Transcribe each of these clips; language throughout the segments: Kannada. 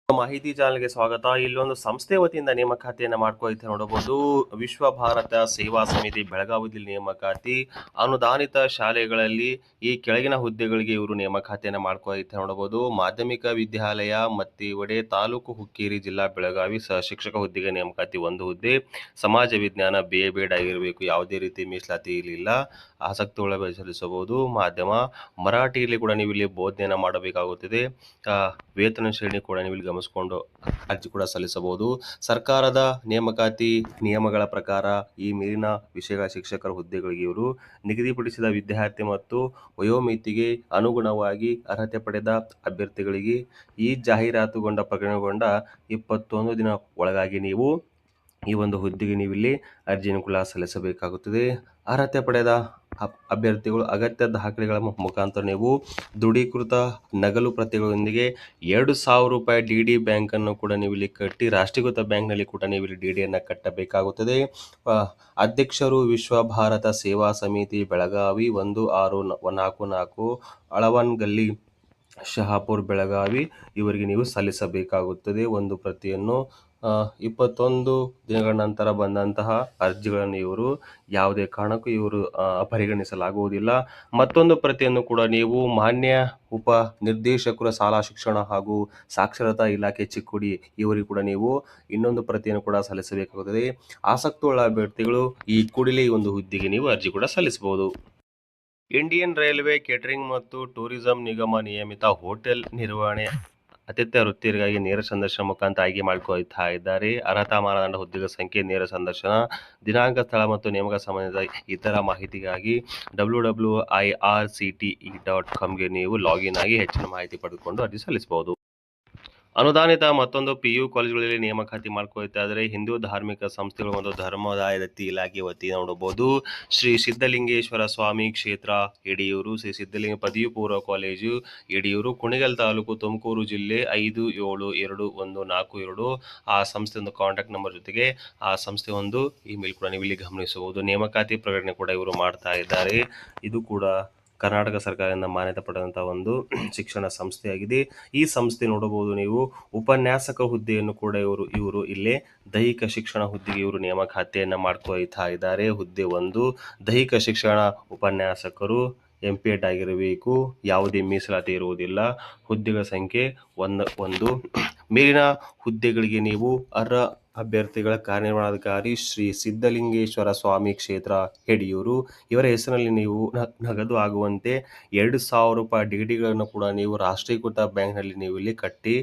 ಮಾಹಿತಿ ಚಾನಲ್ಗೆ ಸ್ವಾಗತ. ಇಲ್ಲೊಂದು ಸಂಸ್ಥೆ ವತಿಯಿಂದ ನೇಮಕಾತಿಯನ್ನು ಮಾಡ್ಕೊಳ್ತಾ ನೋಡಬಹುದು. ವಿಶ್ವ ಭಾರತ ಸೇವಾ ಸಮಿತಿ ಬೆಳಗಾವಿಯಲ್ಲಿ ನೇಮಕಾತಿ. ಅನುದಾನಿತ ಶಾಲೆಗಳಲ್ಲಿ ಈ ಕೆಳಗಿನ ಹುದ್ದೆಗಳಿಗೆ ಇವರು ನೇಮಕಾತಿಯನ್ನು ಮಾಡ್ಕೊಳ್ತಾ ನೋಡಬಹುದು. ಮಾಧ್ಯಮಿಕ ವಿದ್ಯಾಲಯ ಮತ್ತಿವಡೆ ತಾಲೂಕು ಹುಕ್ಕೇರಿ ಜಿಲ್ಲಾ ಬೆಳಗಾವಿ ಶಿಕ್ಷಕ ಹುದ್ದೆಗೆ ನೇಮಕಾತಿ ಒಂದು ಹುದ್ದೆ. ಸಮಾಜ ವಿಜ್ಞಾನ ಬೇಡ ಆಗಿರಬೇಕು, ಯಾವುದೇ ರೀತಿ ಮೀಸಲಾತಿ ಇಲ್ಲ. ಆಸಕ್ತಿ ಒಳಗೆ ಸಲ್ಲಿಸಬಹುದು. ಮಾಧ್ಯಮ ಮರಾಠಿಯಲ್ಲಿ ಕೂಡ ನೀವು ಇಲ್ಲಿ ಬೋಧನೆಯನ್ನು ಮಾಡಬೇಕಾಗುತ್ತದೆ. ವೇತನ ಶ್ರೇಣಿ ಕೂಡ ನೀವು ಇಲ್ಲಿ ಗಮನಿಸಿಕೊಂಡು ಅರ್ಜಿ ಕೂಡ ಸಲ್ಲಿಸಬಹುದು. ಸರ್ಕಾರದ ನೇಮಕಾತಿ ನಿಯಮಗಳ ಪ್ರಕಾರ ಈ ಮೇಲಿನ ವಿಷಯಗಳ ಶಿಕ್ಷಕರ ಹುದ್ದೆಗಳಿಗೆ ಇವರು ನಿಗದಿಪಡಿಸಿದ ವಿದ್ಯಾರ್ಥಿ ಮತ್ತು ವಯೋಮಿತಿಗೆ ಅನುಗುಣವಾಗಿ ಅರ್ಹತೆ ಪಡೆದ ಅಭ್ಯರ್ಥಿಗಳಿಗೆ ಈ ಜಾಹೀರಾತುಗೊಂಡ ಪ್ರಕಟಣೆಗೊಂಡ 21 ದಿನ ಒಳಗಾಗಿ ನೀವು ಈ ಒಂದು ಹುದ್ದೆಗೆ ನೀವು ಇಲ್ಲಿ ಅರ್ಜಿಯನ್ನು ಕೂಡ ಸಲ್ಲಿಸಬೇಕಾಗುತ್ತದೆ. ಅರ್ಹತೆ ಪಡೆದ ಅಭ್ಯರ್ಥಿಗಳು ಅಗತ್ಯ ದಾಖಲೆಗಳ ಮುಖಾಂತರ ನೀವು ದೃಢೀಕೃತ ನಗಲು ಪ್ರತಿಗಳೊಂದಿಗೆ 2,000 ರೂಪಾಯಿ ಡಿ ಬ್ಯಾಂಕನ್ನು ಕೂಡ ನೀವು ಇಲ್ಲಿ ಕಟ್ಟಿ ರಾಷ್ಟ್ರೀಕೃತ ಬ್ಯಾಂಕ್ನಲ್ಲಿ ಕೂಡ ನೀವು ಇಲ್ಲಿ ಡಿಡಿಯನ್ನು ಕಟ್ಟಬೇಕಾಗುತ್ತದೆ. ಅಧ್ಯಕ್ಷರು ವಿಶ್ವ ಭಾರತ ಸೇವಾ ಸಮಿತಿ ಬೆಳಗಾವಿ 1644 ಅಳವನ್ಗಲ್ಲಿ ಶಹಾಪುರ್ ಬೆಳಗಾವಿ ಇವರಿಗೆ ನೀವು ಸಲ್ಲಿಸಬೇಕಾಗುತ್ತದೆ. ಒಂದು ಪ್ರತಿಯನ್ನು 21 ದಿನಗಳ ನಂತರ ಬಂದಂತಹ ಅರ್ಜಿಗಳನ್ನು ಇವರು ಯಾವುದೇ ಕಾರಣಕ್ಕೂ ಇವರು ಪರಿಗಣಿಸಲಾಗುವುದಿಲ್ಲ. ಮತ್ತೊಂದು ಪ್ರತಿಯನ್ನು ಕೂಡ ನೀವು ಮಾನ್ಯ ಉಪ ನಿರ್ದೇಶಕರು ಶಾಲಾ ಶಿಕ್ಷಣ ಹಾಗೂ ಸಾಕ್ಷರತಾ ಇಲಾಖೆ ಚಿಕ್ಕೋಡಿ ಇವರಿಗೆ ಕೂಡ ನೀವು ಇನ್ನೊಂದು ಪ್ರತಿಯನ್ನು ಕೂಡ ಸಲ್ಲಿಸಬೇಕಾಗುತ್ತದೆ. ಆಸಕ್ತಿಯುಳ್ಳ ಅಭ್ಯರ್ಥಿಗಳು ಈ ಕೂಡಲೇ ಈ ಒಂದು ಹುದ್ದೆಗೆ ನೀವು ಅರ್ಜಿ ಕೂಡ ಸಲ್ಲಿಸಬಹುದು. ಇಂಡಿಯನ್ ರೈಲ್ವೆ ಕೇಟರಿಂಗ್ ಮತ್ತು ಟೂರಿಸಂ ನಿಗಮ ನಿಯಮಿತ ಹೋಟೆಲ್ ನಿರ್ವಹಣೆ ಆತಿಥ್ಯ ವೃತ್ತಿಯರಿಗಾಗಿ ನೇರ ಸಂದರ್ಶನ ಮುಖಾಂತರ ಆಯ್ಕೆ ಮಾಡಿಕೊಳ್ತಾ ಇದ್ದಾರೆ. ಅರ್ಹತಾ ಮಾನದಂಡ, ಹುದ್ದೆಗಳ ಸಂಖ್ಯೆ, ನೇರ ಸಂದರ್ಶನ ದಿನಾಂಕ, ಸ್ಥಳ ಮತ್ತು ನೇಮಕ ಸಂಬಂಧಿತ ಇತರ ಮಾಹಿತಿಗಾಗಿ www.ircte.comಗೆ ನೀವು ಲಾಗಿನ್ ಆಗಿ ಹೆಚ್ಚಿನ ಮಾಹಿತಿ ಪಡೆದುಕೊಂಡು ಅರ್ಜಿ ಸಲ್ಲಿಸಬಹುದು. ಅನುದಾನಿತ ಮತ್ತೊಂದು PU ಕಾಲೇಜುಗಳಲ್ಲಿ ನೇಮಕಾತಿ ಮಾಡ್ಕೊಳ್ತಾ ಇದ್ದಾರೆ. ಹಿಂದೂ ಧಾರ್ಮಿಕ ಸಂಸ್ಥೆಗಳು ಮತ್ತು ಧರ್ಮದಾಯ ದತ್ತಿ ಇಲಾಖೆ ವತಿಯಿಂದ ನೋಡಬಹುದು. ಶ್ರೀ ಸಿದ್ಧಲಿಂಗೇಶ್ವರ ಸ್ವಾಮಿ ಕ್ಷೇತ್ರ ಯಡಿಯೂರು, ಶ್ರೀ ಸಿದ್ಧಲಿಂಗ ಪದವಿ ಪೂರ್ವ ಕಾಲೇಜು ಯಡಿಯೂರು, ಕುಣಿಗಲ್ ತಾಲೂಕು, ತುಮಕೂರು ಜಿಲ್ಲೆ 572142 ಆ ಸಂಸ್ಥೆ ಒಂದು ಕಾಂಟ್ಯಾಕ್ಟ್ ನಂಬರ್ ಜೊತೆಗೆ ಆ ಸಂಸ್ಥೆ ಒಂದು ಇಮೇಲ್ ಕೂಡ ನೀವು ಇಲ್ಲಿ ಗಮನಿಸಬಹುದು. ನೇಮಕಾತಿ ಪ್ರಕಟಣೆ ಕೂಡ ಇವರು ಮಾಡ್ತಾ ಇದ್ದಾರೆ. ಇದು ಕೂಡ ಕರ್ನಾಟಕ ಸರ್ಕಾರದಿಂದ ಮಾನ್ಯತೆ ಪಡೆದಂಥ ಒಂದು ಶಿಕ್ಷಣ ಸಂಸ್ಥೆಯಾಗಿದೆ. ಈ ಸಂಸ್ಥೆ ನೋಡಬಹುದು ನೀವು ಉಪನ್ಯಾಸಕ ಹುದ್ದೆಯನ್ನು ಕೂಡ ಇವರು ಇಲ್ಲೇ ದೈಹಿಕ ಶಿಕ್ಷಣ ಹುದ್ದೆಗೆ ಇವರು ನೇಮಕಾತಿಯನ್ನು ಮಾಡ್ಕೊಳ್ತಾ ಇದ್ದಾರೆ. ಹುದ್ದೆ 1 ದೈಹಿಕ ಶಿಕ್ಷಣ ಉಪನ್ಯಾಸಕರು MPEd ಆಗಿರಬೇಕು, ಯಾವುದೇ ಮೀಸಲಾತಿ ಇರುವುದಿಲ್ಲ. ಹುದ್ದೆಗಳ ಸಂಖ್ಯೆ 1. ಮೇಲಿನ ಹುದ್ದೆಗಳಿಗೆ ನೀವು ಅರ್ಹ ಅಭ್ಯರ್ಥಿಗಳ ಕಾರ್ಯನಿರ್ವಹಣಾಧಿಕಾರಿ ಶ್ರೀ ಸಿದ್ಧಲಿಂಗೇಶ್ವರ ಸ್ವಾಮಿ ಕ್ಷೇತ್ರ ಯಡಿಯೂರು ಇವರ ಹೆಸರಿನಲ್ಲಿ ನೀವು ನಗದು ಆಗುವಂತೆ 2,000 ರೂಪಾಯಿ ಡಿಡಿಗಳನ್ನು ಕೂಡ ನೀವು ರಾಷ್ಟ್ರೀಕೃತ ಬ್ಯಾಂಕ್ನಲ್ಲಿ ನೀವು ಇಲ್ಲಿ ಕಟ್ಟಿ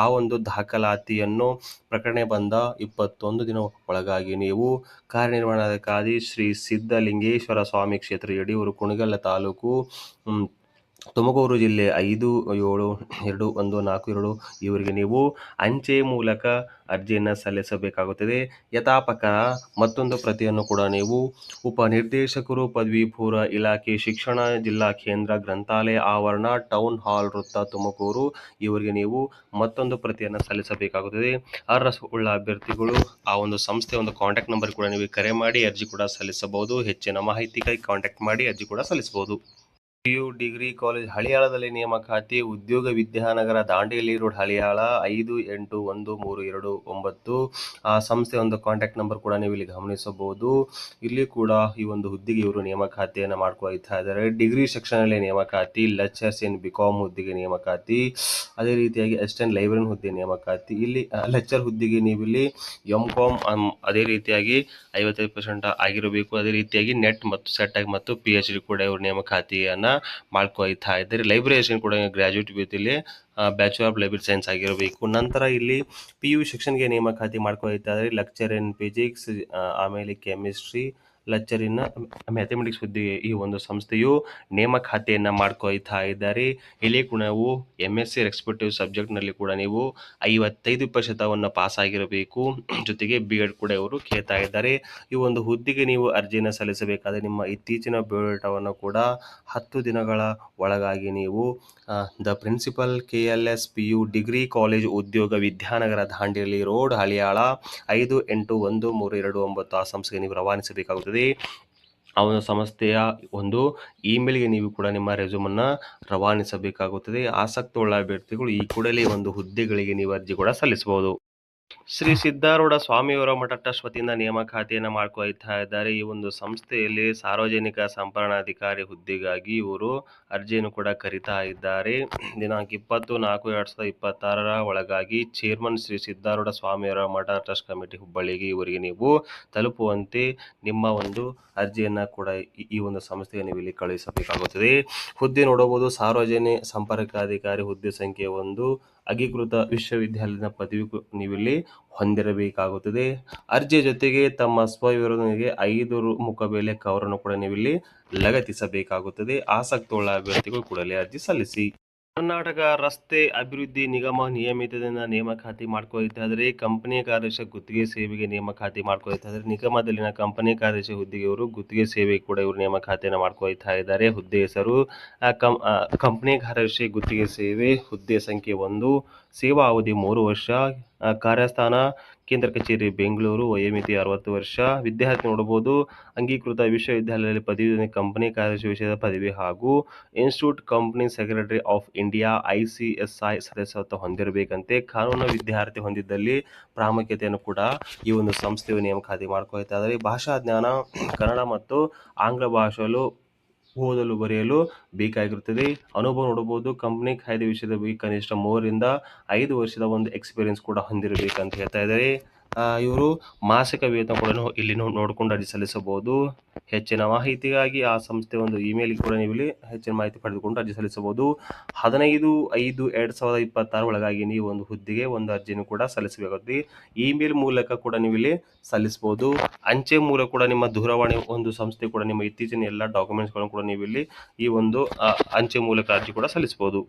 ಆ ಒಂದು ದಾಖಲಾತಿಯನ್ನು ಪ್ರಕಟಣೆ ಬಂದ 21 ದಿನ ಒಳಗಾಗಿ ನೀವು ಕಾರ್ಯನಿರ್ವಹಣಾಧಿಕಾರಿ ಶ್ರೀ ಸಿದ್ಧಲಿಂಗೇಶ್ವರ ಸ್ವಾಮಿ ಕ್ಷೇತ್ರ ಯಡಿಯೂರು, ಕುಣಿಗಲ್ ತಾಲೂಕು, ತುಮಕೂರು ಜಿಲ್ಲೆ 572142 ಇವರಿಗೆ ನೀವು ಅಂಚೆ ಮೂಲಕ ಅರ್ಜಿಯನ್ನು ಸಲ್ಲಿಸಬೇಕಾಗುತ್ತದೆ. ಯಥಾಪ್ರಕಾರ ಮತ್ತೊಂದು ಪ್ರತಿಯನ್ನು ಕೂಡ ನೀವು ಉಪನಿರ್ದೇಶಕರು ಪದವಿ ಪೂರ್ವ ಇಲಾಖೆ ಶಿಕ್ಷಣ ಜಿಲ್ಲಾ ಕೇಂದ್ರ ಗ್ರಂಥಾಲಯ ಆವರಣ ಟೌನ್ ಹಾಲ್ ವೃತ್ತ ತುಮಕೂರು ಇವರಿಗೆ ನೀವು ಮತ್ತೊಂದು ಪ್ರತಿಯನ್ನು ಸಲ್ಲಿಸಬೇಕಾಗುತ್ತದೆ. ಅರ್ಹತೆ ಅಭ್ಯರ್ಥಿಗಳು ಆ ಒಂದು ಸಂಸ್ಥೆ ಒಂದು ಕಾಂಟ್ಯಾಕ್ಟ್ ನಂಬರ್ ಕೂಡ ನೀವು ಕರೆ ಮಾಡಿ ಅರ್ಜಿ ಕೂಡ ಸಲ್ಲಿಸಬಹುದು. ಹೆಚ್ಚಿನ ಮಾಹಿತಿಗಾಗಿ ಕಾಂಟ್ಯಾಕ್ಟ್ ಮಾಡಿ ಅರ್ಜಿ ಕೂಡ ಸಲ್ಲಿಸಬಹುದು. PU ಡಿಗ್ರಿ ಕಾಲೇಜ್ ಹಳಿಯಾಳದಲ್ಲಿ ನೇಮಕಾತಿ. ಉದ್ಯೋಗ ವಿದ್ಯಾನಗರ ದಾಂಡೇಲಿ ರೋಡ್ ಹಳಿಯಾಳ 581329 ಆ ಸಂಸ್ಥೆ ಒಂದು ಕಾಂಟ್ಯಾಕ್ಟ್ ನಂಬರ್ ಕೂಡ ನೀವು ಇಲ್ಲಿ ಗಮನಿಸಬಹುದು. ಇಲ್ಲಿ ಕೂಡ ಈ ಒಂದು ಹುದ್ದೆಗೆ ಇವರು ನೇಮಕಾತಿಯನ್ನು ಮಾಡ್ಕೊಳ್ತಾ ಇದ್ದಾರೆ. ಡಿಗ್ರಿ ಸೆಕ್ಷನಲ್ಲಿ ನೇಮಕಾತಿ, ಲೆಕ್ಚರ್ಸ್ ಇನ್ BCom ಹುದ್ದೆಗೆ ನೇಮಕಾತಿ, ಅದೇ ರೀತಿಯಾಗಿ ಅಸಿಸ್ಟೆಂಟ್ ಲೈಬ್ರರಿಯನ್ ಹುದ್ದೆ ನೇಮಕಾತಿ. ಇಲ್ಲಿ ಲೆಕ್ಚರ್ ಹುದ್ದೆಗೆ ನೀವು ಇಲ್ಲಿ MCom ಅದೇ ರೀತಿಯಾಗಿ 55% ಆಗಿರಬೇಕು. ಅದೇ ರೀತಿಯಾಗಿ ನೆಟ್ ಮತ್ತು ಸೆಟ್ ಆಗಿ ಮತ್ತು PhD ಕೂಡ ಇವರು ನೇಮಕಾತಿಯನ್ನು ಮಾಡ್ಕೊಳ್ತಾ ಇದ್ದಾರೆ. ಲೈಬ್ರರಿಯನ್ ಕೂಡ graduate with bachelor of library science ಆಗಿರಬೇಕು. ನಂತರ ಇಲ್ಲಿ PU ಸೆಕ್ಷನ್ಗೆ ನೇಮಕಾತಿ ಮಾಡ್ಕೊಳ್ತಾ ಇದ್ದಾರೆ. ಲೆಕ್ಚರ್ ಇನ್ ಫಿಸಿಕ್ಸ್, ಆಮೇಲೆ ಕೆಮಿಸ್ಟ್ರಿ, ಲೆಕ್ಚರ್ ಇನ್ ಮ್ಯಾಥಮೆಟಿಕ್ಸ್ ಹುದ್ದೆಗೆ ಈ ಒಂದು ಸಂಸ್ಥೆಯು ನೇಮಕಾತಿಯನ್ನು ಮಾಡ್ಕೊಳ್ತಾ ಇದ್ದಾರೆ. ಇಲ್ಲಿ ಕೂಡ ನಾವು MSc ರೆಸ್ಪೆಕ್ಟಿವ್ ಸಬ್ಜೆಕ್ಟ್ನಲ್ಲಿ ಕೂಡ ನೀವು 55% ಪಾಸ್ ಆಗಿರಬೇಕು. ಜೊತೆಗೆ B.Ed ಕೂಡ ಇವರು ಕೇಳ್ತಾ ಇದ್ದಾರೆ. ಈ ಒಂದು ಹುದ್ದೆಗೆ ನೀವು ಅರ್ಜಿಯನ್ನು ಸಲ್ಲಿಸಬೇಕಾದರೆ ನಿಮ್ಮ ಇತ್ತೀಚಿನ ಬಯೋಡಾಟಾವನ್ನು ಕೂಡ 10 ದಿನಗಳ ಒಳಗಾಗಿ ನೀವು the principal KLS PU degree college Udyog Vidyanagar Dandeli road Haliyal 581329 ಆ ಸಂಸ್ಥೆಗೆ ನೀವು ರವಾನಿಸಬೇಕಾಗುತ್ತದೆ. ಆ ಒಂದು ಸಂಸ್ಥೆಯ ಒಂದು ಇಮೇಲ್ಗೆ ನೀವು ಕೂಡ ನಿಮ್ಮ ರೆಸ್ಯೂಮನ್ನು ರವಾನಿಸಬೇಕಾಗುತ್ತದೆ. ಆಸಕ್ತವುಳ್ಳ ಅಭ್ಯರ್ಥಿಗಳು ಈ ಕೂಡಲೇ ಒಂದು ಹುದ್ದೆಗಳಿಗೆ ನೀವು ಅರ್ಜಿ ಕೂಡ ಸಲ್ಲಿಸಬಹುದು. ಶ್ರೀ ಸಿದ್ಧಾರೂಢ ಸ್ವಾಮಿಯವರ ಮಠ ಟ್ರಸ್ಟ್ ವತಿಯಿಂದ ನೇಮಕಾತಿಯನ್ನು ಮಾಡ್ಕೊಳ್ತಾ ಇದ್ದಾರೆ. ಈ ಒಂದು ಸಂಸ್ಥೆಯಲ್ಲಿ ಸಾರ್ವಜನಿಕ ಸಂಪರ್ಣಾಧಿಕಾರಿ ಹುದ್ದೆಗಾಗಿ ಇವರು ಅರ್ಜಿಯನ್ನು ಕೂಡ ಕರೀತಾ ಇದ್ದಾರೆ. ದಿನಾಂಕ 20/4/2026 ಒಳಗಾಗಿ ಚೇರ್ಮನ್ ಶ್ರೀ ಸಿದ್ಧಾರೂಢ ಸ್ವಾಮಿಯವರ ಮಠ ಟ್ರಸ್ಟ್ ಕಮಿಟಿ ಹುಬ್ಬಳ್ಳಿಗೆ ಇವರಿಗೆ ನೀವು ತಲುಪುವಂತೆ ನಿಮ್ಮ ಒಂದು ಅರ್ಜಿಯನ್ನು ಕೂಡ ಈ ಒಂದು ಸಂಸ್ಥೆಗೆ ನೀವು ಇಲ್ಲಿ ಕಳುಹಿಸಬೇಕಾಗುತ್ತದೆ. ಹುದ್ದೆ ನೋಡಬಹುದು, ಸಾರ್ವಜನಿಕ ಸಂಪರ್ಕಾಧಿಕಾರಿ ಹುದ್ದೆ ಸಂಖ್ಯೆ 1, ಅಂಗೀಕೃತ ವಿಶ್ವವಿದ್ಯಾಲಯದ ಪದವಿ ನೀವಿಲ್ಲಿ ಹೊಂದಿರಬೇಕಾಗುತ್ತದೆ. ಅರ್ಜಿಯ ಜೊತೆಗೆ ತಮ್ಮ ಸ್ವವಿವರದೊಂದಿಗೆ 5 ಮುಖಬೆಲೆ ಕವರನ್ನು ಕೂಡ ನೀವಿಲ್ಲಿ ಲಗತ್ತಿಸಬೇಕಾಗುತ್ತದೆ. ಆಸಕ್ತವುಳ್ಳ ಅಭ್ಯರ್ಥಿಗಳು ಕೂಡಲೇ ಅರ್ಜಿ ಸಲ್ಲಿಸಿ. ಕರ್ನಾಟಕ ರಸ್ತೆ ಅಭಿವೃದ್ಧಿ ನಿಗಮ ನಿಯಮಿತದಿಂದ ನೇಮಕಾತಿ ಮಾಡ್ಕೊಳ್ತಾ ಇದ್ದಾರೆ. ಕಂಪನಿ ಕಾರ್ಯದರ್ಶಿ ಗುತ್ತಿಗೆ ಸೇವೆಗೆ ನೇಮಕಾತಿ ಮಾಡ್ಕೊಳ್ತಾ ಇದ್ದಾರೆ. ನಿಗಮದಲ್ಲಿನ ಕಂಪನಿ ಕಾರ್ಯದರ್ಶಿ ಹುದ್ದೆಗೆ ಇವರು ಗುತ್ತಿಗೆ ಸೇವೆ ಕೂಡ ಇವರು ನೇಮಕಾತಿಯನ್ನು ಮಾಡ್ಕೊಳ್ತಾ ಇದ್ದಾರೆ. ಹುದ್ದೆ ಹೆಸರು ಕಂಪನಿ ಕಾರ್ಯದರ್ಶಿ ಗುತ್ತಿಗೆ ಸೇವೆ, ಹುದ್ದೆ ಸಂಖ್ಯೆ 1, ಸೇವಾ ಅವಧಿ 3 ವರ್ಷ, ಕಾರ್ಯಸ್ಥಾನ ಕೇಂದ್ರ ಕಚೇರಿ ಬೆಂಗಳೂರು, ವಯೋಮಿತಿ 60 ವರ್ಷ. ವಿದ್ಯಾರ್ಥಿ ನೋಡಬಹುದು, ಅಂಗೀಕೃತ ವಿಶ್ವವಿದ್ಯಾಲಯದಲ್ಲಿ ಪದವಿ ಕಂಪನಿ ಕಾರ್ಯದರ್ಶಿ ವಿಷಯದ ಪದವಿ ಹಾಗೂ institute company secretary of India ICSI ಸದಸ್ಯತ್ವ ಹೊಂದಿರಬೇಕಂತೆ. ಕಾನೂನು ವಿದ್ಯಾರ್ಥಿ ಹೊಂದಿದ್ದಲ್ಲಿ ಪ್ರಾಮುಖ್ಯತೆಯನ್ನು ಕೂಡ ಈ ಒಂದು ಸಂಸ್ಥೆಯು ನೇಮಕಾತಿ ಮಾಡ್ಕೊಳ್ತಾ ಇದ್ದಾರೆ. ಭಾಷಾ ಜ್ಞಾನ ಕನ್ನಡ ಮತ್ತು ಆಂಗ್ಲ ಭಾಷೆಯಲ್ಲೂ ಓದಲು ಬರೆಯಲು ಬೇಕಾಗಿರುತ್ತದೆ. ಅನುಭವ ನೋಡಬಹುದು, ಕಂಪನಿ ಕಾಯ್ದೆ ವಿಷಯದ ಬಗ್ಗೆ ಕನಿಷ್ಠ 3 ರಿಂದ 5 ವರ್ಷದ ಒಂದು ಎಕ್ಸ್ಪೀರಿಯನ್ಸ್ ಕೂಡ ಹೊಂದಿರಬೇಕಂತ ಹೇಳ್ತಾ ಇದ್ದಾರೆ. ಇವರು ಮಾಸಿಕ ವೇತನ ಕೂಡ ಇಲ್ಲಿ ನೋಡಿಕೊಂಡು ಅರ್ಜಿ ಸಲ್ಲಿಸಬಹುದು. ಹೆಚ್ಚಿನ ಮಾಹಿತಿಗಾಗಿ ಆ ಸಂಸ್ಥೆ ಒಂದು ಇಮೇಲ್ ಕೂಡ ನೀವು ಇಲ್ಲಿ ಹೆಚ್ಚಿನ ಮಾಹಿತಿ ಪಡೆದುಕೊಂಡು ಅರ್ಜಿ ಸಲ್ಲಿಸಬಹುದು. 15/5/2026 ಒಳಗಾಗಿ ನೀವು ಒಂದು ಹುದ್ದೆಗೆ ಒಂದು ಅರ್ಜಿಯನ್ನು ಕೂಡ ಸಲ್ಲಿಸಬೇಕಾಗುತ್ತದೆ. ಇಮೇಲ್ ಮೂಲಕ ಕೂಡ ನೀವು ಇಲ್ಲಿ ಸಲ್ಲಿಸಬಹುದು. ಅಂಚೆ ಮೂಲಕ ಕೂಡ ನಿಮ್ಮ ದೂರವಾಣಿ ಒಂದು ಸಂಸ್ಥೆ ಕೂಡ ನಿಮ್ಮ ಇತ್ತೀಚಿನ ಎಲ್ಲ ಡಾಕ್ಯುಮೆಂಟ್ಸ್ಗಳನ್ನು ಕೂಡ ನೀವು ಇಲ್ಲಿ ಈ ಒಂದು ಅಂಚೆ ಮೂಲಕ ಅರ್ಜಿ ಕೂಡ ಸಲ್ಲಿಸಬಹುದು.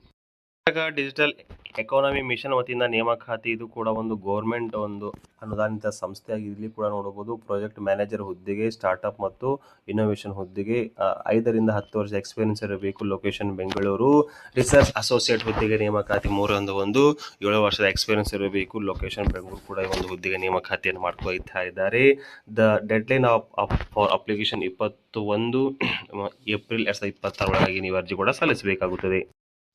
ಡಿಜಿಟಲ್ ಎಕಾನಮಿ ಮಿಷನ್ ವತಿಯಿಂದ ನೇಮಕಾತಿ. ಇದು ಕೂಡ ಒಂದು ಗೌರ್ಮೆಂಟ್ ಒಂದು ಅನುದಾನಿತ ಸಂಸ್ಥೆಯಾಗಿ ಇಲ್ಲಿ ಕೂಡ ನೋಡಬಹುದು. ಪ್ರಾಜೆಕ್ಟ್ ಮ್ಯಾನೇಜರ್ ಹುದ್ದೆಗೆ, ಸ್ಟಾರ್ಟ್ಅಪ್ ಮತ್ತು ಇನ್ನೋವೇಷನ್ ಹುದ್ದೆಗೆ 5 ರಿಂದ 10 ವರ್ಷ ಎಕ್ಸ್ಪೀರಿಯನ್ಸ್ ಇರಬೇಕು. ಲೊಕೇಶನ್ ಬೆಂಗಳೂರು. ರಿಸರ್ಚ್ ಅಸೋಸಿಯೇಟ್ ಹುದ್ದೆಗೆ ನೇಮಕಾತಿ 3 7 ವರ್ಷದ ಎಕ್ಸ್ಪೀರಿಯನ್ಸ್ ಇರಬೇಕು. ಲೊಕೇಶನ್ ಬೆಂಗಳೂರು ಕೂಡ ಒಂದು ಹುದ್ದೆಗೆ ನೇಮಕಾತಿಯನ್ನು ಮಾಡ್ಕೊಳ್ತಾ ಇದ್ದಾರೆ. The deadline for application 21 April 2026 ಒಳಗಾಗಿ ನೀವು ಅರ್ಜಿ ಕೂಡ ಸಲ್ಲಿಸಬೇಕಾಗುತ್ತದೆ.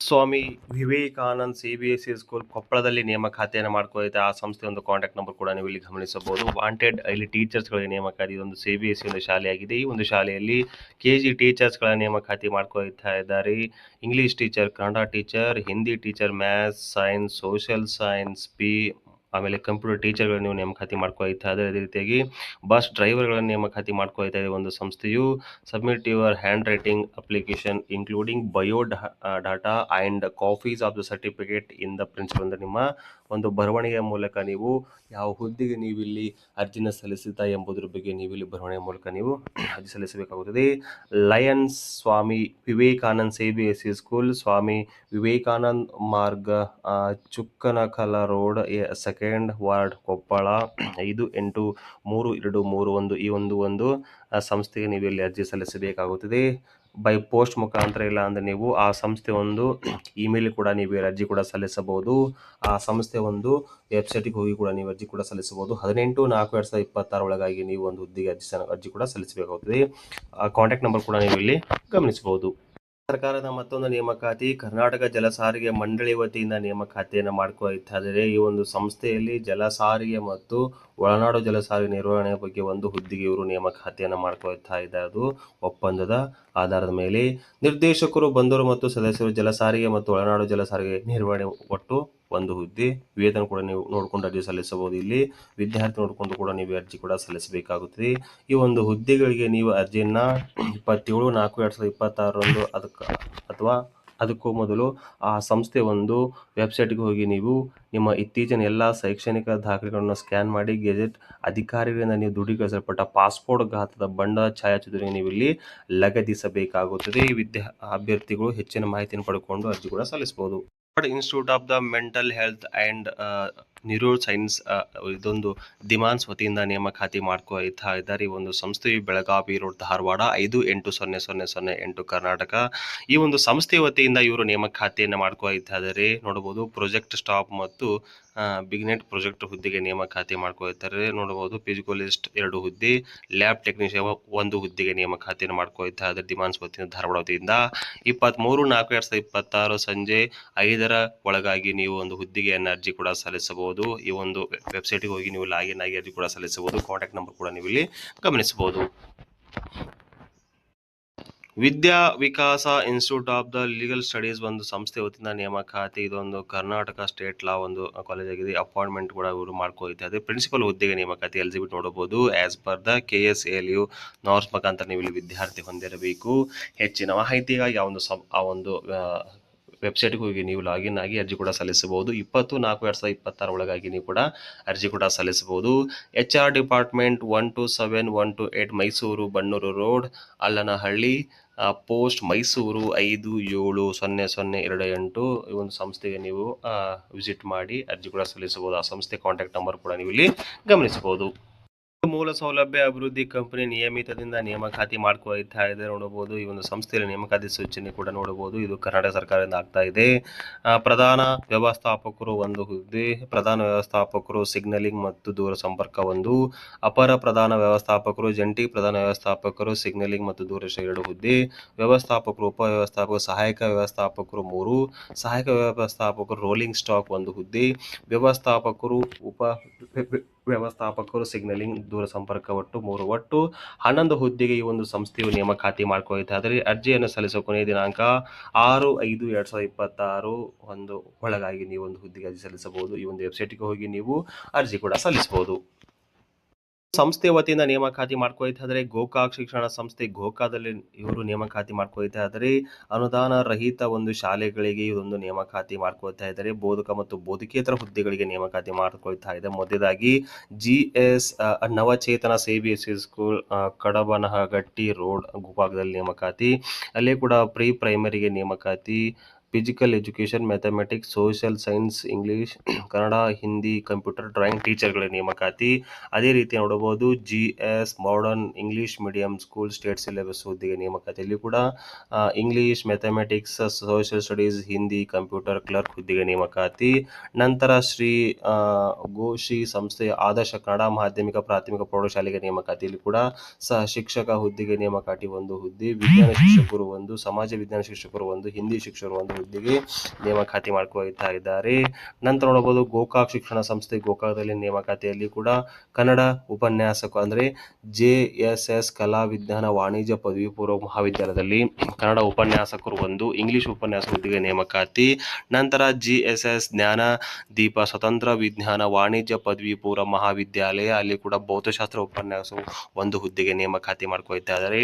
ಸ್ವಾಮಿ ವಿವೇಕಾನಂದ್ CBSE ಸ್ಕೂಲ್ ಕೊಪ್ಪಳದಲ್ಲಿ ನೇಮಕಾತಿಯನ್ನು ಮಾಡ್ಕೊಳ್ತಾ ಆ ಸಂಸ್ಥೆ ಒಂದು ಕಾಂಟ್ಯಾಕ್ಟ್ ನಂಬರ್ ಕೂಡ ನೀವು ಇಲ್ಲಿ ಗಮನಿಸಬಹುದು. ವಾಂಟೆಡ್ ಇಲ್ಲಿ ಟೀಚರ್ಸ್ಗಳಿಗೆ ನೇಮಕಾತಿ. ಒಂದು CBSE ಒಂದು ಶಾಲೆಯಾಗಿದೆ. ಈ ಒಂದು ಶಾಲೆಯಲ್ಲಿ KG ಟೀಚರ್ಸ್ಗಳ ನೇಮಕಾತಿ ಮಾಡ್ಕೊಳ್ತಾ ಇದ್ದಾರೆ. English teacher, Kannada teacher, Hindi teacher, maths, science, social science, ಆಮೇಲೆ ಕಂಪ್ಯೂಟರ್ ಟೀಚರ್ಗಳನ್ನು ನೀವು ನೇಮಕಾತಿ ಮಾಡ್ಕೊಳ್ತಾ ಇದ್ದಾರೆ. ಅದೇ ರೀತಿಯಾಗಿ ಬಸ್ ಡ್ರೈವರ್ಗಳನ್ನು ನೇಮಕಾತಿ ಮಾಡ್ಕೊಳ್ತಾ ಇದೆ ಒಂದು ಸಂಸ್ಥೆಯು. Submit your handwriting application including bio data and copies of the certificate in the principal. ಅಂದರೆ ನಿಮ್ಮ ಒಂದು ಬರವಣಿಗೆಯ ಮೂಲಕ ನೀವು ಯಾವ ಹುದ್ದೆಗೆ ನೀವು ಇಲ್ಲಿ ಅರ್ಜಿನ ಸಲ್ಲಿಸುತ್ತಾ ಎಂಬುದರ ಬಗ್ಗೆ ನೀವು ಇಲ್ಲಿ ಬರವಣಿಗೆ ಮೂಲಕ ನೀವು ಅರ್ಜಿ ಸಲ್ಲಿಸಬೇಕಾಗುತ್ತದೆ. ಲಯನ್ಸ್ ಸ್ವಾಮಿ ವಿವೇಕಾನಂದ್ CBSE ಸ್ಕೂಲ್, ಸ್ವಾಮಿ ವಿವೇಕಾನಂದ್ ಮಾರ್ಗ, ಚುಕ್ಕನಕಲ ರೋಡ್, 2nd ವಾರ್ಡ್, ಕೊಪ್ಪಳ 583231. ಈ ಒಂದು ಸಂಸ್ಥೆಗೆ ನೀವು ಇಲ್ಲಿ ಅರ್ಜಿ ಸಲ್ಲಿಸಬೇಕಾಗುತ್ತದೆ. ಬೈ ಪೋಸ್ಟ್ ಮುಖಾಂತರ, ಇಲ್ಲ ಅಂದರೆ ನೀವು ಆ ಸಂಸ್ಥೆ ಒಂದು ಇಮೇಲ್ ಕೂಡ ನೀವು ಅರ್ಜಿ ಕೂಡ ಸಲ್ಲಿಸಬಹುದು. ಆ ಸಂಸ್ಥೆ ಒಂದು ವೆಬ್ಸೈಟ್ಗೆ ಹೋಗಿ ಕೂಡ ನೀವು ಅರ್ಜಿ ಕೂಡ ಸಲ್ಲಿಸಬಹುದು. 18/4/2026 ಒಳಗಾಗಿ ನೀವು ಒಂದು ಹುದ್ದೆಗೆ ಅರ್ಜಿ ಕೂಡ ಸಲ್ಲಿಸಬೇಕಾಗುತ್ತದೆ. ಆ ಕಾಂಟ್ಯಾಕ್ಟ್ ನಂಬರ್ ಕೂಡ ನೀವು ಇಲ್ಲಿ ಗಮನಿಸಬಹುದು. ಸರ್ಕಾರದ ಮತ್ತೊಂದು ನೇಮಕಾತಿ. ಕರ್ನಾಟಕ ಜಲ ಸಾರಿಗೆ ಮಂಡಳಿ ವತಿಯಿಂದ ನೇಮಕಾತಿಯನ್ನು ಮಾಡ್ಕೊಳ್ತಾ ಇದ್ದಾರೆ. ಈ ಒಂದು ಸಂಸ್ಥೆಯಲ್ಲಿ ಜಲ ಸಾರಿಗೆ ಮತ್ತು ಒಳನಾಡು ಜಲ ಸಾರಿಗೆ ನಿರ್ವಹಣೆಯ ಬಗ್ಗೆ ಒಂದು ಹುದ್ದೆಗೆ ಇವರು ನೇಮಕಾತಿಯನ್ನು ಮಾಡ್ಕೊಳ್ತಾ ಇದ್ದಾರೆ. ಅದು ಒಪ್ಪಂದದ ಆಧಾರದ ಮೇಲೆ. ನಿರ್ದೇಶಕರು, ಬಂದರು ಮತ್ತು ಸದಸ್ಯರು, ಜಲ ಸಾರಿಗೆ ಮತ್ತು ಒಳನಾಡು ಜಲ ಸಾರಿಗೆ ನಿರ್ವಹಣೆ ಒಟ್ಟು ಒಂದು ಹುದ್ದೆ. ವೇತನ ಕೂಡ ನೀವು ನೋಡಿಕೊಂಡು ಅರ್ಜಿ ಸಲ್ಲಿಸಬಹುದು. ಇಲ್ಲಿ ವಿದ್ಯಾರ್ಥಿ ನೋಡಿಕೊಂಡು ಕೂಡ ನೀವು ಅರ್ಜಿ ಕೂಡ ಸಲ್ಲಿಸಬೇಕಾಗುತ್ತದೆ. ಈ ಒಂದು ಹುದ್ದೆಗಳಿಗೆ ನೀವು ಅರ್ಜಿಯನ್ನು 27/4/2026 ಅಥವಾ ಅದಕ್ಕೂ ಮೊದಲು ಆ ಸಂಸ್ಥೆ ಒಂದು ವೆಬ್ಸೈಟ್ಗೆ ಹೋಗಿ ನೀವು ನಿಮ್ಮ ಇತ್ತೀಚಿನ ಎಲ್ಲ ಶೈಕ್ಷಣಿಕ ದಾಖಲೆಗಳನ್ನು ಸ್ಕ್ಯಾನ್ ಮಾಡಿ ಗೆಜೆಟ್ ಅಧಿಕಾರಿಗಳಿಂದ ನೀವು ದೃಢೀಕರಿಸಲ್ಪಟ್ಟ ಪಾಸ್ಪೋರ್ಟ್ ಗಾತ್ರದ ಬಣ್ಣ ಛಾಯಾಚಿತ್ರವನ್ನು ನೀವು ಇಲ್ಲಿ ಲಗತ್ತಿಸಬೇಕಾಗುತ್ತದೆ. ಅಭ್ಯರ್ಥಿಗಳು ಹೆಚ್ಚಿನ ಮಾಹಿತಿಯನ್ನು ಪಡೆದುಕೊಂಡು ಅರ್ಜಿ ಕೂಡ ಸಲ್ಲಿಸಬಹುದು. Institute of the mental health and neuro science ಇದೊಂದು ದಿಮಾನ್ಸ್ ವತಿಯಿಂದ ನೇಮಕಾತಿ ಮಾಡ್ಕೊಳ್ತಾ ಇದ್ದಾರೆ. ಈ ಒಂದು ಸಂಸ್ಥೆಯು ಬೆಳಗಾವಿ ರೋಡ್, ಧಾರವಾಡ 580008 ಕರ್ನಾಟಕ. ಈ ಒಂದು ಸಂಸ್ಥೆ ವತಿಯಿಂದ ಇವರು ನೇಮಕಾತಿಯನ್ನು ಮಾಡ್ಕೊಳ್ತಾ ಇದ್ದಾರೆ. ನೋಡಬಹುದು, ಪ್ರಾಜೆಕ್ಟ್ ಸ್ಟಾಫ್ ಮತ್ತು ಬಿಗ್ನೆಟ್ ಪ್ರಾಜೆಕ್ಟ್ ಹುದ್ದೆಗೆ ನೇಮಕಾತಿ ಮಾಡ್ಕೊಳ್ತಾರೆ ನೋಡಬಹುದು. ಫಿಸಿಕೋಲಿಸ್ಟ್ 2 ಹುದ್ದೆ, ಲ್ಯಾಬ್ ಟೆಕ್ನಿಷಿಯನ್ 1 ಹುದ್ದೆಗೆ ನೇಮಕಾತಿಯನ್ನು ಮಾಡ್ಕೊಳ್ತಾ ಇದ್ದಾರೆ. ದಿಮಾನ್ಸ್ ವತಿಯಿಂದ ಧಾರವಾಡ ವತಿಯಿಂದ 23/4/2026 ಸಂಜೆ 5ರ ಒಳಗಾಗಿ ನೀವು ಒಂದು ಹುದ್ದೆಗೆಯನ್ನು ಅರ್ಜಿ ಕೂಡ ಸಲ್ಲಿಸಬಹುದು. ಈ ಒಂದು ವೆಬ್ಸೈಟ್ಗೆ ಹೋಗಿ ನೀವು ಲಾಗಿನ್ ಆಗಿ ಅರ್ಜಿ ಕೂಡ ಸಲ್ಲಿಸಬಹುದು. ಕಾಂಟ್ಯಾಕ್ಟ್ ನಂಬರ್ ಕೂಡ ನೀವು ಇಲ್ಲಿ ಗಮನಿಸಬಹುದು. ವಿದ್ಯಾ ವಿಕಾಸ institute of the legal studies ಒಂದು ಸಂಸ್ಥೆ ವತಿಯಿಂದ ನೇಮಕಾತಿ. ಇದೊಂದು ಕರ್ನಾಟಕ ಸ್ಟೇಟ್ ಲಾ ಒಂದು ಕಾಲೇಜ್ ಆಗಿದೆ. ಅಪಾಯಿಂಟ್ಮೆಂಟ್ ಕೂಡ ಇವರು ಮಾಡ್ಕೊಳ್ತಾರೆ. ಪ್ರಿನ್ಸಿಪಲ್ ಹುದ್ದೆಗೆ ನೇಮಕಾತಿ ಎಲಿಜಿಬಿಲಿಟಿ ನೋಡಬಹುದು. As per the KSALU norms ಮುಖಾಂತರ ನೀವು ಇಲ್ಲಿ ವಿದ್ಯಾರ್ಥಿ ಹೊಂದಿರಬೇಕು. ಹೆಚ್ಚಿನ ಮಾಹಿತಿಗಾಗಿ ಆ ಒಂದು ವೆಬ್ಸೈಟ್ಗೆ ಹೋಗಿ ನೀವು ಲಾಗಿನ್ ಆಗಿ ಅರ್ಜಿ ಕೂಡ ಸಲ್ಲಿಸಬಹುದು. 20/4/2026 ಒಳಗಾಗಿ ನೀವು ಕೂಡ ಅರ್ಜಿ ಕೂಡ ಸಲ್ಲಿಸಬಹುದು. HR department 127-128 Mysuru Bannur road, Allanahalli, post Mysuru 570028. ಈ ಒಂದು ಸಂಸ್ಥೆಗೆ ನೀವು ವಿಸಿಟ್ ಮಾಡಿ ಅರ್ಜಿ ಕೂಡ ಸಲ್ಲಿಸಬಹುದು. ಆ ಸಂಸ್ಥೆ ಕಾಂಟ್ಯಾಕ್ಟ್ ನಂಬರ್ ಕೂಡ ನೀವು ಇಲ್ಲಿ ಗಮನಿಸಬಹುದು. ಮೂಲ ಸೌಲಭ್ಯ ಅಭಿವೃದ್ಧಿ ಕಂಪನಿ ನಿಯಮಿತದಿಂದ ನೇಮಕಾತಿ ಮಾಡ್ಕೊಳ್ತಾ ಇದೆ ನೋಡಬಹುದು. ಈ ಒಂದು ಸಂಸ್ಥೆಯಲ್ಲಿ ನೇಮಕಾತಿ ಸೂಚನೆ ಕೂಡ ನೋಡಬಹುದು. ಇದು ಕರ್ನಾಟಕ ಸರ್ಕಾರದಿಂದ ಆಗ್ತಾ ಇದೆ. ಪ್ರಧಾನ ವ್ಯವಸ್ಥಾಪಕರು 1 ಹುದ್ದೆ, ಪ್ರಧಾನ ವ್ಯವಸ್ಥಾಪಕರು ಸಿಗ್ನಲಿಂಗ್ ಮತ್ತು ದೂರ ಸಂಪರ್ಕ 1, ಅಪರ ಪ್ರಧಾನ ವ್ಯವಸ್ಥಾಪಕರು, ಜಂಟಿ ಪ್ರಧಾನ ವ್ಯವಸ್ಥಾಪಕರು ಸಿಗ್ನಲಿಂಗ್ ಮತ್ತು ದೂರದರ್ಶನ 2 ಹುದ್ದೆ, ವ್ಯವಸ್ಥಾಪಕರು, ಉಪ ವ್ಯವಸ್ಥಾಪಕರು, ಸಹಾಯಕ ವ್ಯವಸ್ಥಾಪಕರು 3, ಸಹಾಯಕ ವ್ಯವಸ್ಥಾಪಕರು ರೋಲಿಂಗ್ ಸ್ಟಾಕ್ 1 ಹುದ್ದೆ, ವ್ಯವಸ್ಥಾಪಕರು, ಉಪ ವ್ಯವಸ್ಥಾಪಕರು ಸಿಗ್ನಲಿಂಗ್ ದೂರ ಸಂಪರ್ಕ ಒಟ್ಟು 3, ಒಟ್ಟು 11 ಹುದ್ದೆಗೆ ಈ ಒಂದು ಸಂಸ್ಥೆಯು ನೇಮಕಾತಿ ಮಾಡ್ಕೊಳ್ತಾ ಇದ್ದಾರೆ. ಅರ್ಜಿಯನ್ನು ಸಲ್ಲಿಸುವ ಕೊನೆಯ ದಿನಾಂಕ 6/5/2026 ಒಂದು ಒಳಗಾಗಿ ನೀವು ಒಂದು ಹುದ್ದೆಗೆ ಅರ್ಜಿ ಸಲ್ಲಿಸಬಹುದು. ಈ ಒಂದು ವೆಬ್ಸೈಟ್ಗೆ ಹೋಗಿ ನೀವು ಅರ್ಜಿ ಕೂಡ ಸಲ್ಲಿಸಬಹುದು. ಸಂಸ್ಥೆ ವತಿಯಿಂದ ನೇಮಕಾತಿ ಮಾಡ್ಕೊಳ್ತಾ ಇದ್ದಾರೆ. ಗೋಕಾಕ್ ಶಿಕ್ಷಣ ಸಂಸ್ಥೆ ಗೋಕಾದಲ್ಲಿ ಇವರು ನೇಮಕಾತಿ ಮಾಡ್ಕೊಳ್ತಾ ಇದ್ದಾರೆ. ಅನುದಾನ ರಹಿತ ಒಂದು ಶಾಲೆಗಳಿಗೆ ಇದೊಂದು ನೇಮಕಾತಿ ಮಾಡ್ಕೊಳ್ತಾ ಇದ್ದಾರೆ. ಬೋಧಕ ಮತ್ತು ಬೋಧಕೇತರ ಹುದ್ದೆಗಳಿಗೆ ನೇಮಕಾತಿ ಮಾಡ್ಕೊಳ್ತಾ ಇದೆ. ಮೊದಲಾಗಿ GS Navachetana CBSE school Kadabanahagatti road ಗೋಕಾಕದಲ್ಲಿ ನೇಮಕಾತಿ. ಅಲ್ಲೇ ಕೂಡ ಪ್ರೀ ಪ್ರೈಮರಿಗೆ ನೇಮಕಾತಿ. Physical education, mathematics, social science, English, Kannada, Hindi, computer, drawing ಟೀಚರ್ಗಳ ನೇಮಕಾತಿ. ಅದೇ ರೀತಿ ನೋಡಬಹುದು GS modern English medium school state syllabus ಹುದ್ದೆಗೆ ನೇಮಕಾತಿಯಲ್ಲಿ ಕೂಡ English, mathematics, social studies, Hindi, computer clerk ಹುದ್ದೆಗೆ ನೇಮಕಾತಿ. ನಂತರ ಶ್ರೀ ಗೋಶಿ ಸಂಸ್ಥೆಯ ಆದರ್ಶ ಕನ್ನಡ ಮಾಧ್ಯಮಿಕ ಪ್ರಾಥಮಿಕ ಪ್ರೌಢಶಾಲೆಗೆ ನೇಮಕಾತಿಯಲ್ಲಿ ಕೂಡ ಶಿಕ್ಷಕ ಹುದ್ದೆಗೆ ನೇಮಕಾತಿ 1 ಹುದ್ದೆ, ವಿಜ್ಞಾನ ಶಿಕ್ಷಕರು 1, ಸಮಾಜ ವಿಜ್ಞಾನ ಶಿಕ್ಷಕರು 1, ಹಿಂದಿ ಶಿಕ್ಷಕರು 1 ಹುದ್ದೆಗೆ ನೇಮಕಾತಿ ಮಾಡ್ಕೊಳ್ತಾ ಇದ್ದಾರೆ. ನಂತರ ನೋಡಬಹುದು ಗೋಕಾಕ್ ಶಿಕ್ಷಣ ಸಂಸ್ಥೆ ಗೋಕಾಕದಲ್ಲಿ ನೇಮಕಾತಿಯಲ್ಲಿ ಕೂಡ ಕನ್ನಡ ಉಪನ್ಯಾಸಕ ಅಂದರೆ JSS ಕಲಾ ವಿಜ್ಞಾನ ವಾಣಿಜ್ಯ ಪದವಿ ಪೂರ್ವ ಮಹಾವಿದ್ಯಾಲಯದಲ್ಲಿ ಕನ್ನಡ ಉಪನ್ಯಾಸಕರು 1, ಇಂಗ್ಲಿಷ್ ಉಪನ್ಯಾಸಕ ಹುದ್ದೆಗೆ ನೇಮಕಾತಿ. ನಂತರ GSS ಜ್ಞಾನ ದೀಪ ಸ್ವತಂತ್ರ ವಿಜ್ಞಾನ ವಾಣಿಜ್ಯ ಪದವಿ ಪೂರ್ವ ಮಹಾವಿದ್ಯಾಲಯ ಅಲ್ಲಿ ಕೂಡ ಭೌತಶಾಸ್ತ್ರ ಉಪನ್ಯಾಸ 1 ಹುದ್ದೆಗೆ ನೇಮಕಾತಿ ಮಾಡ್ಕೊಳ್ತಾ ಇದ್ದಾರೆ.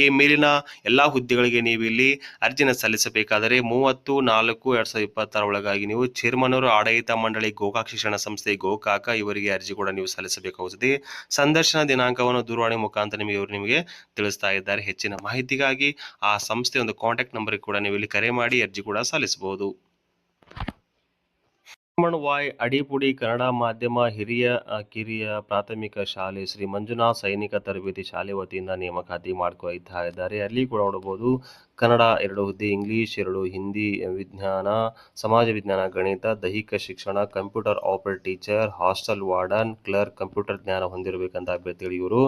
ಈ ಮೇಲಿನ ಎಲ್ಲಾ ಹುದ್ದೆಗಳಿಗೆ ನೀವು ಇಲ್ಲಿ ಅರ್ಜಿನ ಸಲ್ಲಿಸಬೇಕಾದರೆ 30/4/2026 ಒಳಗಾಗಿ ನೀವು ಚೇರ್ಮನರು ಆಡಳಿತ ಮಂಡಳಿ ಗೋಕಾಕ್ ಶಿಕ್ಷಣ ಸಂಸ್ಥೆ ಗೋಕಾಕ ಇವರಿಗೆ ಅರ್ಜಿ ಕೂಡ ನೀವು ಸಲ್ಲಿಸಬೇಕಾಗುತ್ತದೆ. ಸಂದರ್ಶನ ದಿನಾಂಕವನ್ನು ದೂರವಾಣಿ ಮುಖಾಂತರ ನಿಮಗೆ ತಿಳಿಸ್ತಾ ಇದ್ದಾರೆ. ಹೆಚ್ಚಿನ ಮಾಹಿತಿಗಾಗಿ ಆ ಸಂಸ್ಥೆ ಒಂದು ಕಾಂಟ್ಯಾಕ್ಟ್ ನಂಬರ್ ಕೂಡ ನೀವು ಇಲ್ಲಿ ಕರೆ ಮಾಡಿ ಅರ್ಜಿ ಕೂಡ ಸಲ್ಲಿಸಬಹುದು. ವಾಯ್ ಅಡಿಪುಡಿ ಕನ್ನಡ ಮಾಧ್ಯಮ ಹಿರಿಯ ಕಿರಿಯ ಪ್ರಾಥಮಿಕ ಶಾಲೆ ಶ್ರೀ ಮಂಜುನಾಥ್ ಸೈನಿಕ ತರಬೇತಿ ಶಾಲೆ ವತಿಯಿಂದ ನೇಮಕಾತಿ ಮಾಡ್ಕೊಳ್ತಾ ಇದ್ದಾರೆ. ಅಲ್ಲಿ ಕೂಡ ನೋಡಬಹುದು ಕನ್ನಡ 2 ಹುದ್ದೆ, ಇಂಗ್ಲಿಷ್ 2, ಹಿಂದಿ, ವಿಜ್ಞಾನ, ಸಮಾಜ ವಿಜ್ಞಾನ, ಗಣಿತ, ದೈಹಿಕ ಶಿಕ್ಷಣ, computer operator teacher, hostel warden, clerk, computer ಜ್ಞಾನ ಹೊಂದಿರಬೇಕಂತ ಅಭ್ಯರ್ಥಿಗಳು ಇವರು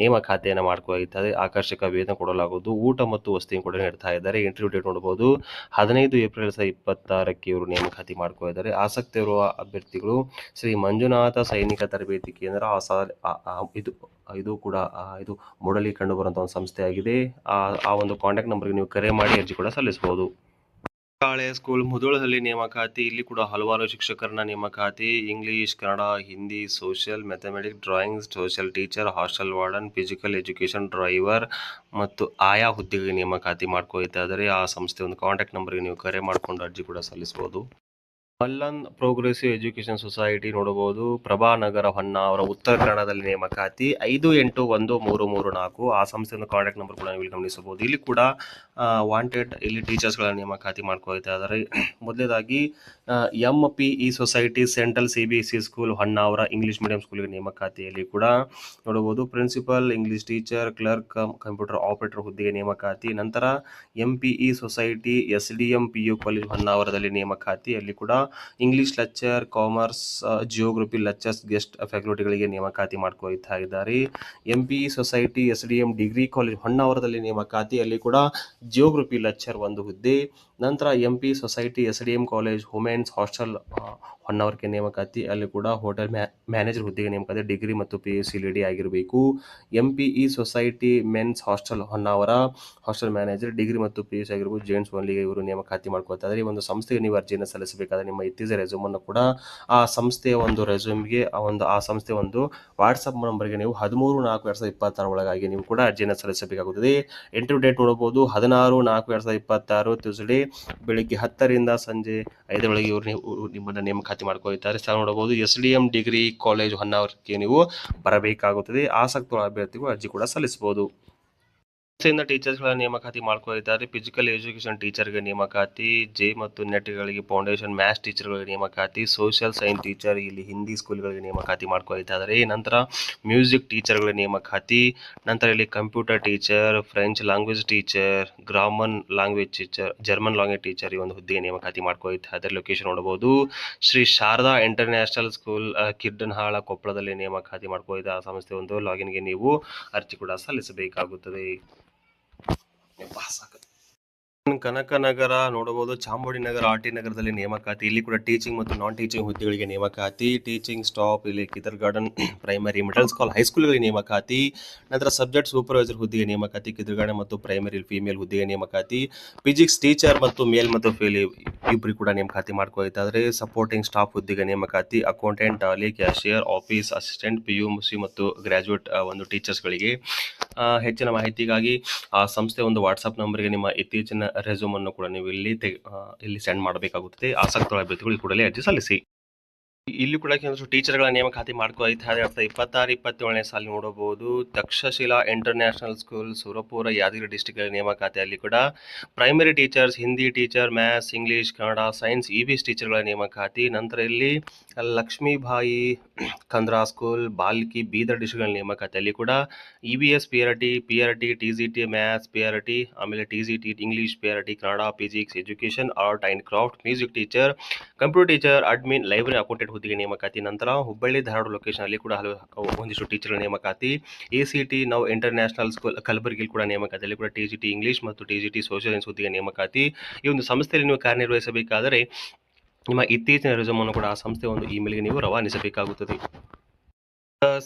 ನೇಮಕಾತಿಯನ್ನು ಮಾಡ್ಕೊಳ್ತಾರೆ. ಆಕರ್ಷಕ ವೇತನ ಕೊಡಲಾಗುವುದು. ಊಟ ಮತ್ತು ವಸತಿ ಕೂಡ ನೀಡ್ತಾ ಇದ್ದಾರೆ. ಇಂಟರ್ವ್ಯೂ ಡೇಟ್ ನೋಡಬಹುದು 15 ಏಪ್ರಿಲ್ 2026 ಇವರು ನೇಮಕಾತಿ ಮಾಡ್ಕೊಳ್ತಾರೆ. ಆಸಕ್ತಿ ಇರುವ ಅಭ್ಯರ್ಥಿಗಳು ಶ್ರೀ ಮಂಜುನಾಥ ಸೈನಿಕ ತರಬೇತಿ ಕೇಂದ್ರ ಇದು ಕೂಡ ಇದು ಮೂಡಲಿ ಕಂಡು ಬರುವಂತಹ ಒಂದು ಸಂಸ್ಥೆ ಆಗಿದೆ. ಆ ಒಂದು ಕಾಂಟ್ಯಾಕ್ಟ್ ನಂಬರ್ಗೆ ನೀವು ಕರೆ ಮಾಡಿ ಅರ್ಜಿ ಕೂಡ ಸಲ್ಲಿಸಬಹುದು. ಹಳೆ ಸ್ಕೂಲ್ ಮುಧೋಳದಲ್ಲಿ ನೇಮಕಾತಿ. ಇಲ್ಲಿ ಕೂಡ ಹಲವಾರು ಶಿಕ್ಷಕರನ್ನ ನೇಮಕಾತಿ. English, Kannada, Hindi, social, mathematics, drawing, social teacher, hostel warden, physical education, driver ಮತ್ತು ಆಯಾ ಹುದ್ದೆಗೆ ನೇಮಕಾತಿ ಮಾಡ್ಕೊಳ್ತಾ ಇದ್ದಾರೆ. ಆ ಸಂಸ್ಥೆ ಒಂದು ಕಾಂಟ್ಯಾಕ್ಟ್ ನಂಬರ್ಗೆ ನೀವು ಕರೆ ಮಾಡಿಕೊಂಡು ಅರ್ಜಿ ಕೂಡ ಸಲ್ಲಿಸಬಹುದು. ಮಲ್ಲನ್ ಪ್ರೋಗ್ರೆಸಿವ್ ಎಜುಕೇಷನ್ ಸೊಸೈಟಿ ನೋಡಬಹುದು ಪ್ರಭಾನಗರ ಹೊನ್ನಾವರ ಉತ್ತರ ಕನ್ನಡದಲ್ಲಿ ನೇಮಕಾತಿ 5813334 ಆ ಸಂಸ್ಥೆಯ ಕಾಂಟ್ಯಾಕ್ಟ್ ನಂಬರ್ ಕೂಡ ನೀವು ಗಮನಿಸಬಹುದು. ಇಲ್ಲಿ ಕೂಡ ವಾಂಟೆಡ್ ಇಲ್ಲಿ ಟೀಚರ್ಸ್ಗಳ ನೇಮಕಾತಿ ಮಾಡ್ಕೊಳ್ತಾ ಇದ್ದಾರೆ. ಮೊದಲನೇದಾಗಿ MPE society central CBSE school Honnavar English medium ಸ್ಕೂಲ್ಗೆ ನೇಮಕಾತಿಯಲ್ಲಿ ಕೂಡ ನೋಡಬಹುದು. Principal English teacher, clerk, computer operator ಹುದ್ದೆಗೆ ನೇಮಕಾತಿ. ನಂತರ MPE society SDM PU college ಹೊನ್ನಾವರದಲ್ಲಿ ನೇಮಕಾತಿ. ಅಲ್ಲಿ ಕೂಡ English lecturer, commerce, geography lecturers, guest ಫ್ಯಾಕಲ್ಟಿಗಳಿಗೆ ನೇಮಕಾತಿ ಮಾಡ್ಕೊಳ್ತಾ ಇದ್ದಾರೆ. MP society SDM degree college ಹೊನ್ನಾವರದಲ್ಲಿ ನೇಮಕಾತಿ, ಅಲ್ಲಿ ಕೂಡ ಜಿಯೋಗ್ರಫಿ ಲೆಕ್ಚರ್ ಒಂದು ಹುದ್ದೆ. ನಂತರ MP society SDM college women's hostel ಹೊನ್ನಾವರಕ್ಕೆ ನೇಮಕಾತಿ, ಅಲ್ಲಿ ಕೂಡ ಹೋಟೆಲ್ ಮ್ಯಾನೇಜರ್ ಹುದ್ದೆಗೆ ನೇಮಕಾತಿ, ಡಿಗ್ರಿ ಮತ್ತು PUC ಲೇಡಿ ಆಗಿರಬೇಕು. MPE society men's hostel Honnavar hostel manager, degree ಮತ್ತು PUC ಆಗಿರ್ಬೋದು, ಜೆಂಟ್ಸ್ ಓನ್ಲಿಗೆ ಇವರು ನೇಮಕಾತಿ ಮಾಡ್ಕೊಳ್ತಾ ಇದ್ದಾರೆ. ಈ ಒಂದು ಸಂಸ್ಥೆಗೆ ನೀವು ಅರ್ಜಿಯನ್ನು ಸಲ್ಲಿಸಬೇಕಾದ್ರೆ ನಿಮ್ಮ ಇತ್ತೀಚಿನ ರೆಸ್ಯೂಮನ್ನು ಕೂಡ ಆ ಸಂಸ್ಥೆಯ ಒಂದು ರೆಸ್ಯೂಮ್ಗೆ ಆ ಸಂಸ್ಥೆಯ ಒಂದು ವಾಟ್ಸಪ್ ನಂಬರ್ಗೆ ನೀವು 13/4/2026 ಒಳಗಾಗಿ ನೀವು ಕೂಡ ಅರ್ಜಿಯನ್ನು ಸಲ್ಲಿಸಬೇಕಾಗುತ್ತದೆ. ಇಂಟರ್ವ್ಯೂ ಡೇಟ್ ನೋಡಬಹುದು 16/4/2026 ಟ್ಯೂಸ್ಡೇ ಬೆಳಿಗ್ಗೆ 10ರಿಂದ ಸಂಜೆ 5 ಇವರು ನಿಮ್ಮನ್ನು ನೇಮಕಾತಿ ಮಾಡ್ಕೊಳ್ತಾರೆ. ಸ್ಥಳ ನೋಡಬಹುದು SDM ಡಿಗ್ರಿ ಕಾಲೇಜ್ ಹೊನ್ನಾವರಕ್ಕೆ ನೀವು ಬರಬೇಕಾಗುತ್ತದೆ. ಆಸಕ್ತ ಅಭ್ಯರ್ಥಿಗಳು ಅರ್ಜಿ ಕೂಡ ಸಲ್ಲಿಸಬಹುದು. ಸಂಸ್ಥೆಯಿಂದ ಟೀಚರ್ಸ್ಗಳ ನೇಮಕಾತಿ ಮಾಡ್ಕೊಳ್ತಾರೆ. ಫಿಸಿಕಲ್ ಎಜುಕೇಷನ್ ಟೀಚರ್ಗೆ ನೇಮಕಾತಿ, ಜೆ ಮತ್ತು ನೆಟ್ಗಳಿಗೆ ಫೌಂಡೇಶನ್ ಮ್ಯಾಥ್ಸ್ ಟೀಚರ್ಗಳಿಗೆ ನೇಮಕಾತಿ, ಸೋಷಿಯಲ್ ಸೈನ್ಸ್ ಟೀಚರ್, ಇಲ್ಲಿ ಹಿಂದಿ ಸ್ಕೂಲ್ಗಳಿಗೆ ನೇಮಕಾತಿ ಮಾಡ್ಕೊಳ್ತಾ ಇದ್ದಾರೆ. ನಂತರ ಮ್ಯೂಸಿಕ್ ಟೀಚರ್ಗಳ ನೇಮಕಾತಿ, ನಂತರ ಇಲ್ಲಿ computer teacher, French language teacher, grammar language teacher, German language teacher ಈ ಒಂದು ಹುದ್ದೆಗೆ ನೇಮಕಾತಿ ಮಾಡ್ಕೊಳ್ತಾ ಇದ್ದಾರೆ. ಲೊಕೇಶನ್ ನೋಡಬಹುದು ಶ್ರೀ ಶಾರದಾ ಇಂಟರ್ನ್ಯಾಷನಲ್ ಸ್ಕೂಲ್, ಕಿಡ್ಡನಹಾಳ, ಕೊಪ್ಪಳದಲ್ಲಿ ನೇಮಕಾತಿ ಮಾಡ್ಕೊಳ್ತಾ ಆ ಸಂಸ್ಥೆ ಒಂದು ಲಾಗಿನ್ಗೆ ನೀವು ಅರ್ಜಿ ಕೂಡ ಸಲ್ಲಿಸಬೇಕಾಗುತ್ತದೆ. ಕನಕನಗರ ನೋಡಬಹುದು, ಚಾಮುಂಡಿನಗರ, RT ನಗರದಲ್ಲಿ ನೇಮಕಾತಿ, ಇಲ್ಲಿ ಕೂಡ ಟೀಚಿಂಗ್ ಮತ್ತು ನಾನ್ ಟೀಚಿಂಗ್ ಹುದ್ದೆಗಳಿಗೆ ನೇಮಕಾತಿ, ಟೀಚಿಂಗ್ ಸ್ಟಾಫ್, ಇಲ್ಲಿ ಕಿದರ್ ಗಾರ್ಡನ್ ಪ್ರೈಮರಿ, ಮಿಡಲ್ ಸ್ಕೂಲ್, ಹೈಸ್ಕೂಲ್ಗಳಿಗೆ ನೇಮಕಾತಿ. ನಂತರ ಸಬ್ಜೆಕ್ಟ್ ಸೂಪರ್ವೈಸರ್ ಹುದ್ದೆಗೆ ನೇಮಕಾತಿ, ಕಿದರ್ ಗಾರ್ಡನ್ ಮತ್ತು ಪ್ರೈಮರಿ ಫೀಮೇಲ್ ಹುದ್ದೆಗೆ ನೇಮಕಾತಿ, ಫಿಸಿಕ್ಸ್ ಟೀಚರ್ ಮತ್ತು ಮೇಲ್ ಮತ್ತು ಫೀಮೇಲ್ ಇಬ್ಬರು ಕೂಡ ನೇಮಕಾತಿ ಮಾಡ್ಕೊಳ್ತಾ ಇದ್ದಾರೆ. ಸಪೋರ್ಟಿಂಗ್ ಸ್ಟಾಫ್ ಹುದ್ದೆಗೆ ನೇಮಕಾತಿ, accountant, tally, cashier, office assistant, PUC ಮತ್ತು ಗ್ರಾಜುಯೇಟ್ ಒಂದು ಟೀಚರ್ಸ್ಗಳಿಗೆ. ಹೆಚ್ಚಿನ ಮಾಹಿತಿಗಾಗಿ ಆ ಸಂಸ್ಥೆ ಒಂದು ವಾಟ್ಸಪ್ ನಂಬರ್ಗೆ ನಿಮ್ಮ ಇತ್ತೀಚಿನ ರೆಸ್ಯೂಮ್ ಅನ್ನು ಕೂಡ ನೀವು ಇಲ್ಲಿ ಸೆಂಡ್ ಮಾಡಬೇಕಾಗುತ್ತದೆ. ಆಸಕ್ತ ಅಭ್ಯರ್ಥಿಗಳು ಕೂಡಲೇ ಅರ್ಜಿ ಸಲ್ಲಿಸಿ. ಇಲ್ಲಿ ಕೂಡ ಕೆಲವೊಂದು ಟೀಚರ್ಗಳ ನೇಮಕಾತಿ ಮಾಡ್ಕೊಳ್ತಾ 2026-27ನೇ ಸಾಲಿ ನೋಡಬಹುದು. Takshashila international school, Surapura, Yadgiri district ನೇಮಕಾತಿ, ಅಲ್ಲಿ ಕೂಡ primary teachers, Hindi teacher, maths, English, Kannada, science, EVS ಟೀಚರ್ಗಳ ನೇಮಕಾತಿ. ನಂತರ ಇಲ್ಲಿ ಲಕ್ಷ್ಮೀಬಾಯಿ ಕಂದ್ರಾ ಸ್ಕೂಲ್, ಬಾಲ್ಕಿ, ಬೀದರ್ ಡಿಸ್ಟ್ರಿಕ್ಟ್ ನೇಮಕಾತಿ, ಅಲ್ಲಿ ಕೂಡ EVS PRT, TGT maths PRT, ಆಮೇಲೆ TGT English, PRT Kannada, physics, education, art and craft, music teacher, computer teacher, admin, library accountant ಹುದ್ದೆಗೆ ನೇಮಕಾತಿ. ನಂತರ ಹುಬ್ಬಳ್ಳಿ, ಧಾರವಾಡ ಲೊಕೇಶನ್ ಅಲ್ಲಿ ಕೂಡ ಒಂದಿಷ್ಟು ಟೀಚರ್ ನೇಮಕಾತಿ. ACT ನಾವು ಇಂಟರ್ನ್ಯಾಷನಲ್ ಸ್ಕೂಲ್ ಕಲಬುರಗಿ ಕೂಡ ನೇಮಕಾತಿ, ಅಲ್ಲಿ ಕೂಡ TGT ಇಂಗ್ಲಿಷ್ ಮತ್ತು TGT ಸೋಷಿಯಲ್ ಸೈನ್ಸ್ ಹುದ್ದೆಗೆ ನೇಮಕಾತಿ. ಈ ಒಂದು ಸಂಸ್ಥೆಯಲ್ಲಿ ನೀವು ಕಾರ್ಯನಿರ್ವಹಿಸಬೇಕಾದರೆ ನಿಮ್ಮ ಇತ್ತೀಚಿನ ರೆಸ್ಯೂಮ್ ಅನ್ನು ಕೂಡ ಆ ಸಂಸ್ಥೆಯ ಒಂದು ಇಮೇಲ್ಗೆ ನೀವು ರವಾನಿಸಬೇಕಾಗುತ್ತದೆ.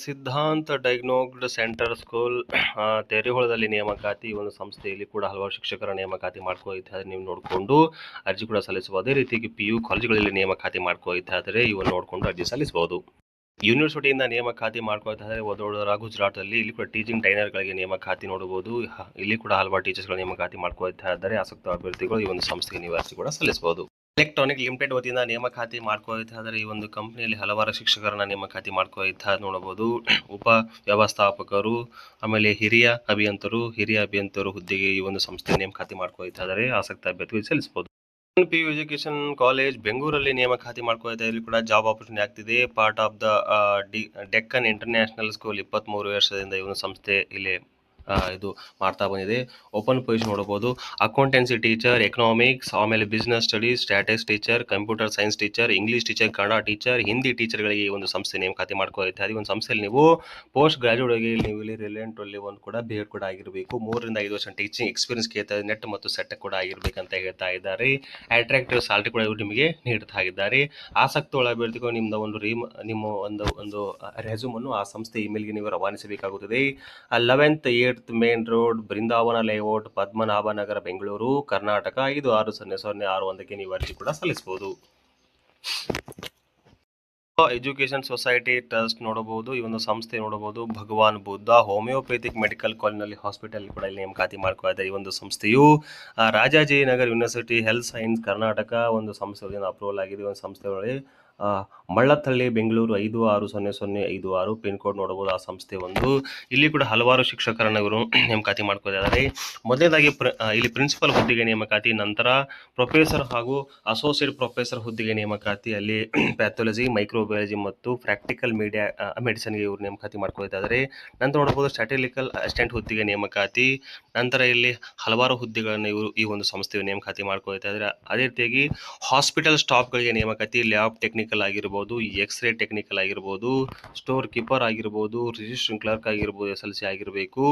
ಸಿದ್ಧಾಂತ ಡೈಗ್ನೋಸ್ಟಿಕ್ ಸೆಂಟರ್ ಸ್ಕೂಲ್, ತೆರೆಹೊಳದಲ್ಲಿ ನೇಮಕಾತಿ. ಈ ಒಂದು ಸಂಸ್ಥೆಯಲ್ಲಿ ಕೂಡ ಹಲವಾರು ಶಿಕ್ಷಕರ ನೇಮಕಾತಿ ಮಾಡ್ಕೊಳ್ತಾ ನೀವು ನೋಡಿಕೊಂಡು ಅರ್ಜಿ ಕೂಡ ಸಲ್ಲಿಸಬಹುದು. ಅದೇ ರೀತಿಯಾಗಿ PU ಕಾಲೇಜುಗಳಲ್ಲಿ ನೇಮಕಾತಿ ಮಾಡ್ಕೊಳ್ತಾ ಇದ್ದಾರೆ, ಇವನ್ನು ನೋಡಿಕೊಂಡು ಅರ್ಜಿ ಸಲ್ಲಿಸಬಹುದು. ಯೂನಿವರ್ಸಿಟಿಯಿಂದ ನೇಮಕಾತಿ ಮಾಡ್ಕೊಳ್ತಾ ಇದ್ದಾರೆ ವಡೋದರ, ಗುಜರಾತಲ್ಲಿ. ಇಲ್ಲಿ ಕೂಡ ಟೀಚಿಂಗ್ ಟ್ರೈನರ್ಗಳಿಗೆ ನೇಮಕಾತಿ ನೋಡಬಹುದು. ಇಲ್ಲಿ ಕೂಡ ಹಲವಾರು ಟೀಚರ್ಸ್ಗಳ ನೇಮಕಾತಿ ಮಾಡ್ಕೊಳ್ತಾ ಇದ್ದಾರೆ. ಆಸಕ್ತ ಅಭ್ಯರ್ಥಿಗಳು ಈ ಒಂದು ಸಂಸ್ಥೆಗೆ ನೀವು ಅರ್ಜಿ ಕೂಡ ಸಲ್ಲಿಸಬಹುದು. ಎಲೆಕ್ಟ್ರಾನಿಕ್ ಲಿಮಿಟೆಡ್ ವತಿಯಿಂದ ನೇಮಕಾತಿ ಮಾಡ್ಕೊಳ್ತಾ ಇದ್ದಾರೆ. ಈ ಒಂದು ಕಂಪನಿಯಲ್ಲಿ ಹಲವಾರು ಶಿಕ್ಷಕರನ್ನ ನೇಮಕಾತಿ ಮಾಡ್ಕೊಳ್ತಾ ನೋಡಬಹುದು. ಉಪ ವ್ಯವಸ್ಥಾಪಕರು, ಆಮೇಲೆ ಹಿರಿಯ ಅಭಿಯಂತರು ಹುದ್ದೆಗೆ ಈ ಒಂದು ಸಂಸ್ಥೆ ನೇಮಕಾತಿ ಮಾಡ್ಕೊಳ್ತಾ ಇದ್ದಾರೆ. ಆಸಕ್ತ ಅಭ್ಯರ್ಥಿಗಳು ಸಲ್ಲಿಸಬಹುದು. PU ಎಜುಕೇಶನ್ ಕಾಲೇಜ್ ಬೆಂಗಳೂರಲ್ಲಿ ನೇಮಕಾತಿ ಮಾಡ್ಕೊಳ್ತಾ ಇಲ್ಲಿ ಕೂಡ ಜಾಬ್ ಆಪರ್ಚುನಿಟಿ ಆಗ್ತಿದೆ. Part of the Deccan international school 23 ವರ್ಷದಿಂದ ಈ ಒಂದು ಸಂಸ್ಥೆ ಇಲ್ಲಿ ಇದು ಮಾಡ್ತಾ ಬಂದಿದೆ. ಓಪನ್ ಪೊಸಿಷನ್ ನೋಡಬಹುದು. ಅಕೌಂಟೆನ್ಸಿ ಟೀಚರ್, ಎಕನಾಮಿಕ್ಸ್, ಆಮೇಲೆ business studies, statics teacher, computer science teacher, English teacher, Kannada teacher, Hindi ಟೀಚರ್ಗಳಿಗೆ ಈ ಒಂದು ಸಂಸ್ಥೆ ನೇಮಕಾತಿ ಮಾಡ್ಕೊಳ್ತಾ ಇದೆ. ಒಂದು ಸಂಸ್ಥೆಯಲ್ಲಿ ನೀವು ಪೋಸ್ಟ್ ಗ್ರಾಜುಯೇಟ್ಗೆ ನೀವು ಇಲ್ಲಿ ರಿಲೆಂಟ್ ಒಂದು ಕೂಡ BEd ಕೂಡ ಆಗಿರಬೇಕು. 3 ರಿಂದ 5 ವರ್ಷ ಟೀಚಿಂಗ್ ಎಕ್ಸ್ಪೀರಿಯನ್ಸ್ ಕೇಳ್ತಾ ಇದೆ. ನೆಟ್ ಮತ್ತು ಸೆಟ್ ಕೂಡ ಆಗಿರ್ಬೇಕಂತ ಹೇಳ್ತಾ ಇದ್ದಾರೆ. ಅಟ್ರಾಕ್ಟಿವ್ ಸ್ಯಾಲರಿ ಕೂಡ ಇವರು ನಿಮಗೆ ನೀಡ್ತಾ ಇದ್ದಾರೆ. ಆಸಕ್ತ ಅಭ್ಯರ್ಥಿಗಳು ನಿಮ್ಮ ಒಂದು ರೆಸ್ಯೂಮ್ ಅನ್ನು ಆ ಸಂಸ್ಥೆ ಇಮೇಲ್ಗೆ ನೀವು ರವಾನಿಸಬೇಕಾಗುತ್ತದೆ. 11th 8th ಮೇನ್ ರೋಡ್, ಬೃಂದಾವನ ಲೇಔಟ್, ಪದ್ಮನಾಭನಗರ, ಬೆಂಗಳೂರು, ಕರ್ನಾಟಕ 560061ಕ್ಕೆ ನೀವು ಅರ್ಜಿ ಕೂಡ ಸಲ್ಲಿಸಬಹುದು. ಎಜುಕೇಶನ್ ಸೊಸೈಟಿ ಟ್ರಸ್ಟ್ ನೋಡಬಹುದು. ಈ ಒಂದು ಸಂಸ್ಥೆ ನೋಡಬಹುದು. ಭಗವಾನ್ ಬುದ್ಧ ಹೋಮಿಯೋಪೇಥಿಕ್ ಮೆಡಿಕಲ್ ಕಾಲೇಜಿನಲ್ಲಿ ಹಾಸ್ಪಿಟಲ್ ಕೂಡ ಇಲ್ಲಿ ನೇಮಕಾತಿ ಮಾಡ್ಕೊಳ್ತಾ. ಈ ಒಂದು ಸಂಸ್ಥೆಯು Rajajinagar university health science Karnataka ಒಂದು ಸಂಸ್ಥೆಯಿಂದ ಅಪ್ರೂವಲ್ ಆಗಿದೆ. ಒಂದು ಸಂಸ್ಥೆಗಳಲ್ಲಿ ಮಳ್ಳತ್ತಳ್ಳಿ ಬೆಂಗಳೂರು 560056 ಪಿನ್ ಕೋಡ್ ನೋಡಬಹುದು. ಆ ಸಂಸ್ಥೆ ಒಂದು ಇಲ್ಲಿ ಕೂಡ ಹಲವಾರು ಶಿಕ್ಷಕರನ್ನು ಇವರು ನೇಮಕಾತಿ ಮಾಡ್ಕೊಂಡಿದ್ದಾರೆ. ಮೊದಲನೇದಾಗಿ ಇಲ್ಲಿ ಪ್ರಿನ್ಸಿಪಲ್ ಹುದ್ದೆಗೆ ನೇಮಕಾತಿ, ನಂತರ ಪ್ರೊಫೆಸರ್ ಹಾಗೂ ಅಸೋಸಿಯೇಟ್ ಪ್ರೊಫೆಸರ್ ಹುದ್ದೆಗೆ ನೇಮಕಾತಿ, ಅಲ್ಲಿ ಪ್ಯಾಥಾಲಜಿ, ಮೈಕ್ರೋಬಯಾಲಜಿ ಮತ್ತು ಪ್ರಾಕ್ಟಿಕಲ್ ಮೆಡಿಸಿನ್ಗೆ ಇವರು ನೇಮಕಾತಿ ಮಾಡ್ಕೊಳ್ತಾ ನಂತರ ನೋಡಬಹುದು ಸ್ಟ್ಯಾಟಿಸ್ಟಿಕಲ್ ಅಸಿಸ್ಟೆಂಟ್ ಹುದ್ದೆಗೆ ನೇಮಕಾತಿ. ನಂತರ ಇಲ್ಲಿ ಹಲವಾರು ಹುದ್ದೆಗಳನ್ನು ಇವರು ಈ ಒಂದು ಸಂಸ್ಥೆಯ ನೇಮಕಾತಿ ಮಾಡ್ಕೊಳ್ತಾ ಇದ್ದಾರೆ. ಅದೇ ರೀತಿಯಾಗಿ ಹಾಸ್ಪಿಟಲ್ ಸ್ಟಾಫ್ಗಳಿಗೆ ನೇಮಕಾತಿ, ಲ್ಯಾಬ್ ಟೆಕ್ನಿಕಲ್ ಆಗಿರ್ಬೋದು, ಎಕ್ಸ್ರೇ ಟೆಕ್ನಿಕಲ್ ಆಗಿರ್ಬೋದು, ಸ್ಟೋರ್ ಕೀಪರ್ ಆಗಿರ್ಬೋದು, ರಿಜಿಸ್ಟ್ರಿಂಗ್ ಕ್ಲರ್ಕ್ ಆಗಿರ್ಬೋದು, SLC ಆಗಿರಬೇಕು.